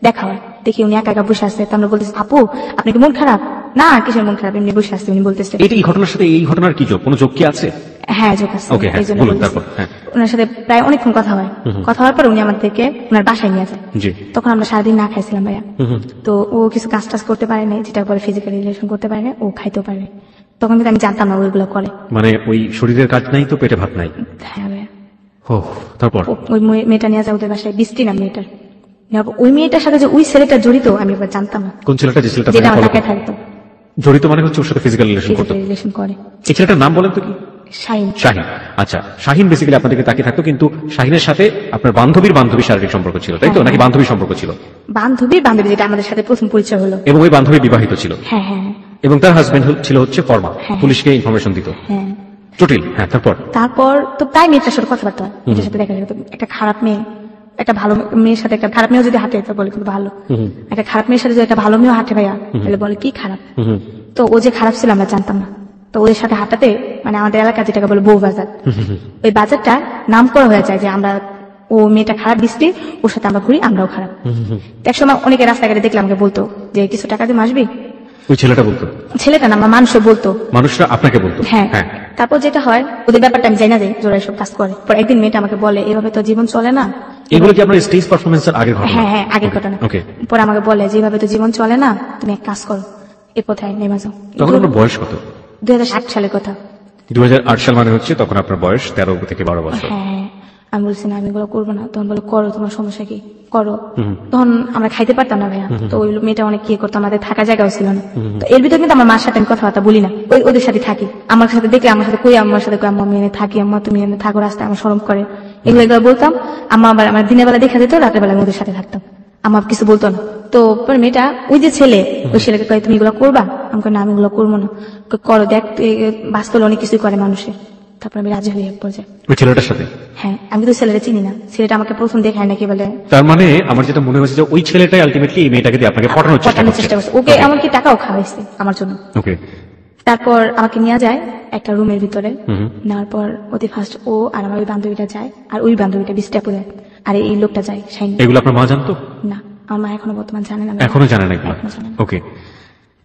দেখা হয়। দেখি উনি একা একা বসে আছে। তো আমরা বলতেছি, আপু আপনি কি মন খারাপ? না, কিসের মন খারাপ, এমনি বসে আছে। উনি বলতেছে, এই ঘটনার সাথে এই ঘটনার কি যোগ, কোনো যোগ কি আছে? হ্যাঁ, যোগ আছে। ওকে, হ্যাঁ, বলুন তারপর। হ্যাঁ, ওনার সাথে প্রায় অনেকক্ষণ কথা হয়। কথা হওয়ার পর উনি আমাদেরকে ওনার বাসায় নিয়ে যায়। জি। তখন আমরা সারাদিন না খাইছিলাম ভাইয়া। তো ও কিছু কাজ টাজ করতে পারে না, যেটা পরে ফিজিক্যাল রিলেশন করতে পারে না, ও খাইতেও পারে। তখন কিন্তু আমি জানতাম না ওইগুলো করে। মানে ওই শরীরের কাজ নাই তো পেটে ভাত নাই। হ্যাঁ ভাইয়া। ও, তারপর ওই মেয়েটা নিয়ে যায় ওদের বাসায়, বৃষ্টি নাম মেয়েটার। ওই মেয়েটার সাথে যে ওই ছেলেটা জড়িত আমি এবার জানতাম না। কোন ছেলেটা? যে ছেলেটা যেটা আমার ঢাকায় থাকতো। জড়িত মানে হচ্ছে ওর সাথে ফিজিক্যাল রিলেশন করতো। রিলেশন করে। এই ছেলেটার নাম বলেন তো কি? শাহিন। শাহিন। আচ্ছা, শাহিন বেসিক্যালি আপনাদেরকে তাকিয়ে থাকতো, কিন্তু শাহিনের সাথে আপনার বান্ধবীর বান্ধবী শারীরিক সম্পর্ক ছিল, তাই তো? নাকি বান্ধবী সম্পর্ক ছিল? বান্ধবী যেটা আমাদের সাথে প্রথম পরিচয় হলো। এবং ওই বান্ধবী বিবাহিত ছিল? হ্যাঁ হ্যাঁ। এবং তার হাজবেন্ড ছিল হচ্ছে ফর্মা, পুলিশকে ইনফরমেশন দিত। হ্যাঁ। জটিল। হ্যাঁ, তারপর তো প্রায় মেয়েটার সাথে কথাবার্তা হয়, মেয়েটার সাথে দেখা যেত। একটা খারাপ মেয়ে একটা ভালো মেয়ের সাথে, একটা খারাপ মেয়েও যদি হাঁটে তো বলে কিন্তু ভালো, একটা খারাপ মেয়ের সাথে যদি একটা ভালো মেয়েও হাঁটে ভাইয়া তাহলে বলে কি খারাপ। তো ও যে খারাপ ছিল আমরা জানতাম না। তো ওদের সাথে হাঁটাতে মানে আমাদের এলাকা যেটাকে বলে বউ বাজার, ওই বাজারটা নাম করা হয়ে যায় যে আমরা, ও মেয়েটা খারাপ বৃষ্টি, ওর সাথে আমরা ঘুরি, আমরাও খারাপ। একসময় অনেকে রাস্তাঘাটে দেখলে আমাকে বলতো যে কিছু টাকা দিয়ে আসবি। ওই ছেলেটা বলতো? ছেলেটা না, আমার মানুষও বলতো। মানুষরা আপনাকে বলতো? হ্যাঁ। তারপর যেটা হয়, ওদের ব্যাপারটা আমি জানি না যে যারা এসব কাজ করে। পর একদিন মেয়েটা আমাকে বলে, এভাবে তো জীবন চলে না। এগুলো কি আপনার স্টেজ পারফরমেন্সের আগের ঘটনা? হ্যাঁ হ্যাঁ, আগের ঘটনা। পরে আমাকে বলে যে এভাবে তো জীবন চলে না, তুমি এক কাজ করো, এ পথে নেমে যাও। তখন আপনার বয়স কত? 2008 সালের কথা। 2008 সাল মানে হচ্ছে তখন আপনার বয়স 13 থেকে 12 বছর। হ্যাঁ, আমি বলছি না আমি এগুলো করবো না। তখন বলো করো, তোমার সমস্যা কি, করো। তখন আমরা খাইতে পারতাম না ভাইয়া। তো ওই মেয়েটা অনেক কি করতো, আমাদের থাকা জায়গাও ছিল না। তো এর ভিতরে কিন্তু আমার মার সাথে আমি কথাবার্তা বলি না, ওদের সাথে থাকি। আমার সাথে দেখলে আমার সাথে কই, আমার সাথে কই আম্মা আমি এনে থাকি, আম্মা তুমি এনে থাকো, রাস্তায় আমার শরম করে, এগুলো বলতাম। আম্মা আবার আমার দিনের বেলা দেখা যেত, রাতের বেলা আমি ওদের সাথে থাকতাম, আমার কিছু বলতো না। তো পরে মেয়েটা, ওই যে ছেলে, ওই ছেলেকে কয় তুমি এগুলো করবা? আমি কই না, আমি এগুলো করবো না। করো, দেখ বাস্তবে অনেক কিছুই করে মানুষে। তারপর আমি রাজি হয়ে পড়ে ওই ছেলেটার সাথে। হ্যাঁ, আমি তো ছেলেটা চিনি না, ছেলেটা আমাকে প্রথম দেখায় নাকি বলে। তার মানে আমার যেটা মনে হচ্ছে যে ওই ছেলেটাই আলটিমেটলি এই মেয়েটাকে দিয়ে আপনাকে পটানোর চেষ্টা করছে। ওকে এমনকি টাকাও খাওয়াইছে আমার জন্য। ওকে। তারপর আমাকে নিয়ে যায় একটা রুমের ভিতরে, নেওয়ার পর অতি ফার্স্ট ও আর আমার ওই বান্ধবীটা যায়, আর ওই বান্ধবীটা বিস্টাপুরে, আর এই লোকটা যায় শাইন। এগুলো আপনার মা জানতো? না, আমার মা এখনো বর্তমান জানে না। এখনো জানে না এগুলো? ওকে।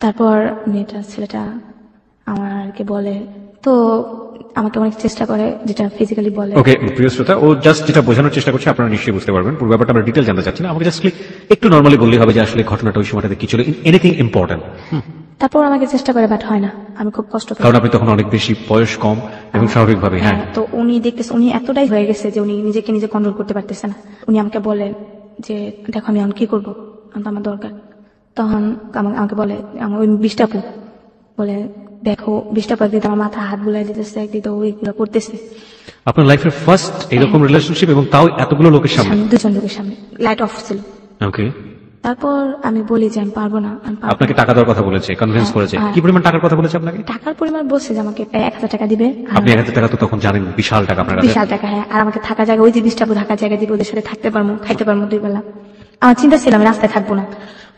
তারপর মেয়েটা, ছেলেটা আমাকে বলে, তো আমাকে অনেক চেষ্টা করে, যেটা ফিজিক্যালি বলে। ওকে, প্রিয় শ্রোতা, ও জাস্ট যেটা বোঝানোর চেষ্টা করছে আপনারা নিশ্চয়ই বুঝতে পারবেন। পুরো ব্যাপারটা আমরা ডিটেল জানতে চাচ্ছি না, আমাকে জাস্ট একটু নর্মালি বললেই হবে যে আসলে ঘটনাটা ওই সময়টাতে কি ছিল, এনিথিং ইম্পর্টেন্ট। তারপর আমাকে চেষ্টা করে, বাট হয় না, আমি খুব কষ্ট পাই। কারণ আপনি তখন অনেক বেশি বয়স কম এবং স্বাভাবিকভাবে। হ্যাঁ। তো উনি দেখতেছে, উনি এতটাই হয়ে গেছে যে উনি নিজেকে নিজে কন্ট্রোল করতে পারতেছে না। উনি আমাকে বলেন যে দেখো আমি এখন কি করবো, আমার দরকার। তখন আমাকে বলে, আমার ওই বিষ্টাপু বলে, দেখো বিষ্টাপু একদিন আমার মাথা হাত বুলাই দিতেছে, একদিন তো ওইগুলো করতেছে। আপনার লাইফের ফার্স্ট এরকম রিলেশনশিপ, এবং তাও এতগুলো লোকের সামনে? 2জন লোকের সামনে, লাইট অফ ছিল। ওকে। তারপর আমি বলি যে আমি পারবো না। আপনাকে টাকা দেওয়ার কথা বলেছে, কনভিন্স করেছে? কি পরিমাণ টাকার কথা বলেছে আপনাকে? টাকার পরিমাণ বলছে যে আমাকে 1000 টাকা দিবে। আপনি 1000 টাকা তো তখন জানেন বিশাল টাকা আপনার কাছে। বিশাল টাকা, হ্যাঁ। আর আমাকে থাকা জায়গা, ওই যে বিষ্টাপু থাকা জায়গা দিবে, ওদের সাথে থাকতে পারবো, খাইতে পারবো 2 বেলা। আমার চিন্তা ছিল আমি রাস্তায় থাকবো না।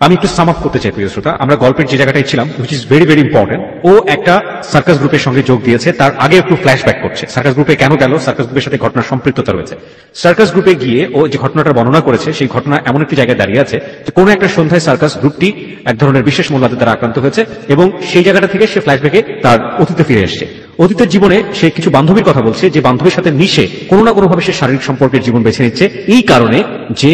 আমি একটু সাম আপ করতে চাই প্রিয় শ্রোতা, আমরা গল্পের যে জায়গাটায় ছিলাম, which is very very important. ও একটা সার্কাস গ্রুপের সঙ্গে যোগ দিয়েছে, তার আগে একটু ফ্ল্যাশব্যাক করছে সার্কাস গ্রুপে কেন গেল, সার্কাস গ্রুপের সাথে ঘটনার সম্পৃক্ততা রয়েছে। সার্কাস গ্রুপে গিয়ে ও যে ঘটনাটা বর্ণনা করেছে, সেই ঘটনা এমন একটি জায়গায় দাঁড়িয়ে আছে যে কোনো একটা সন্ধ্যায় সার্কাস গ্রুপটি এক ধরনের বিশেষ মোল্লাদের দ্বারা আক্রান্ত হয়েছে, এবং সেই জায়গাটা থেকে সে ফ্ল্যাশব্যাকে তার অতীতে ফিরে এসছে। অতীতের জীবনে সে কিছু বান্ধবীর কথা বলছে, যে বান্ধবীর সাথে মিশে কোনো না কোনোভাবে সে শারীরিক সম্পর্কের জীবন বেছে নিচ্ছে, এই কারণে যে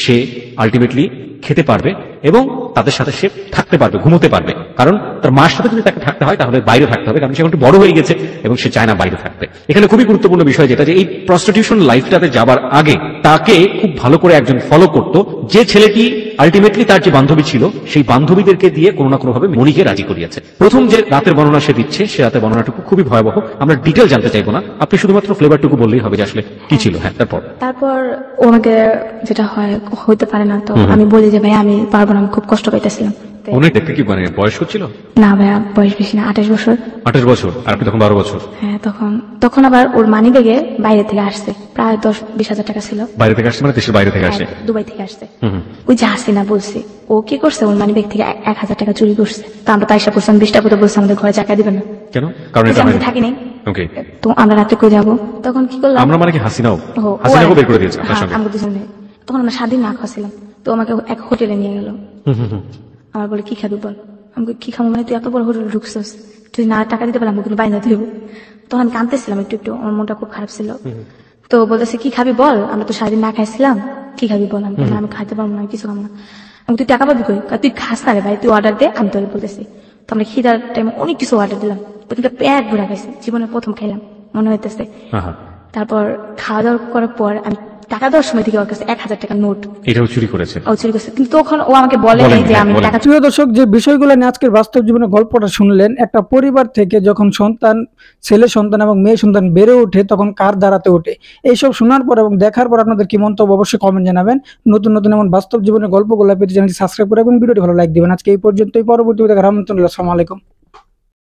সে আলটিমেটলি খেতে পারবে এবং তাদের সাথে সে থাকতে পারবে, ঘুমোতে পারবে। কারণ তার মার সাথে যদি তাকে থাকতে হয় তাহলে বাইরে থাকতে হবে, কারণ সে এখন একটু বড় হয়ে গেছে এবং সে চায় না বাইরে থাকতে। এখানে খুবই গুরুত্বপূর্ণ বিষয় যেটা, যে এই প্রস্টিটিউশন লাইফটাতে যাবার আগে তাকে খুব ভালো করে একজন ফলো করতো, যে ছেলেটি আলটিমেটলি তার যে বান্ধবী ছিল সেই বান্ধবীদেরকে দিয়ে কোনো না কোনোভাবে মনিকে রাজি করিয়েছে। প্রথম যে রাতের বর্ণনা সে দিচ্ছে, সে রাতের বর্ণনাটুকু খুবই ভয়াবহ, আমরা ডিটেল জানতে চাইবো না, আপনি শুধুমাত্র ফ্লেভারটুকু বললেই হবে যে আসলে কি ছিল। হ্যাঁ, তারপর ও আমাকে যেটা হইতে পারে না, তো আমি বলি যে ভাই আমি পারবো না, আমি খুব কষ্ট পাইতেছিলাম। উনি দেখতে কি মানে বয়স হচ্ছিল? না ভাইয়া, বয়স বেশি না, 28 বছর। 28 বছর, আর আপনি তখন 12 বছর। হ্যাঁ, তখন আবার ওর মানি ব্যাগে বাইরে থেকে আসছে প্রায় 10-20 হাজার টাকা ছিল। বাইরে থেকে আসছে মানে দেশের বাইরে থেকে আসে? দুবাই থেকে আসছে। ওই যে হাসিনা বলছি, ও কি করছে, ওর মানি ব্যাগ থেকে 1000 টাকা চুরি করছে। তো আমরা তাইসা করছিলাম 20 টাকা বলছে আমাদের ঘরে চাকা দিবেন না। কেন? কারণ আমরা থাকি নাই। ওকে, তো আমরা রাত্রে কই যাবো, তখন কি করলাম আমরা মানে কি হাসিনাও বের করে দিয়েছে আপনার সঙ্গে? আমরা দুজনে তখন আমরা 7 দিন না খাওয়াছিলাম। তো আমাকে এক হোটেলে নিয়ে গেল। আমার বলে কি খাবি বল, আমাকে কি খাবো মানে তুই এত বড় হোটেলে ঢুকছিস, তুই না টাকা দিতে পারলাম কিন্তু বাইরে দিব। তখন আমি কাঁদতেছিলাম একটু, আমার মনটা খুব খারাপ ছিল। তো বলতেছে কি খাবি বল, আমরা তো 7 দিন না খাইছিলাম, কি খাবি বল। আমি আমি খাইতে পারবো না, কিছু খাবো না। আমি তুই টাকা পাবি কই, তুই খাস না রে ভাই, তুই অর্ডার দে, আমি তোর বলতেছি। তো আমরা খিদার টাইমে অনেক কিছু অর্ডার দিলাম, কিন্তু পেট ভরে খাইছি, জীবনের প্রথম খাইলাম মনে হইতেছে। তারপর খাওয়া দাওয়া করার পর আমি টাকা দেওয়ার সময় থেকে ওর কাছে 1000 টাকার নোট, এটাও চুরি করেছে। ও চুরি করেছে, কিন্তু তখন ও আমাকে বলে যে আমি টাকা। প্রিয় দর্শক, যে বিষয়গুলো নিয়ে আজকের বাস্তব জীবনের গল্পটা শুনলেন, একটা পরিবার থেকে যখন সন্তান, ছেলে সন্তান এবং মেয়ে সন্তান বেড়ে ওঠে তখন কার দাঁড়াতে ওঠে, এইসব শোনার পর এবং দেখার পর আপনাদের কি মন্তব্য অবশ্যই কমেন্ট জানাবেন। নতুন নতুন এমন বাস্তব জীবনের গল্পগুলো পেতে চ্যানেলটি সাবস্ক্রাইব করে এবং ভিডিওটি ভালো লাইক দিবেন। আজকে এই পর্যন্তই, পরবর্তী ভিডিওতে দেখা হবে। আসসালামু আলাইকুম।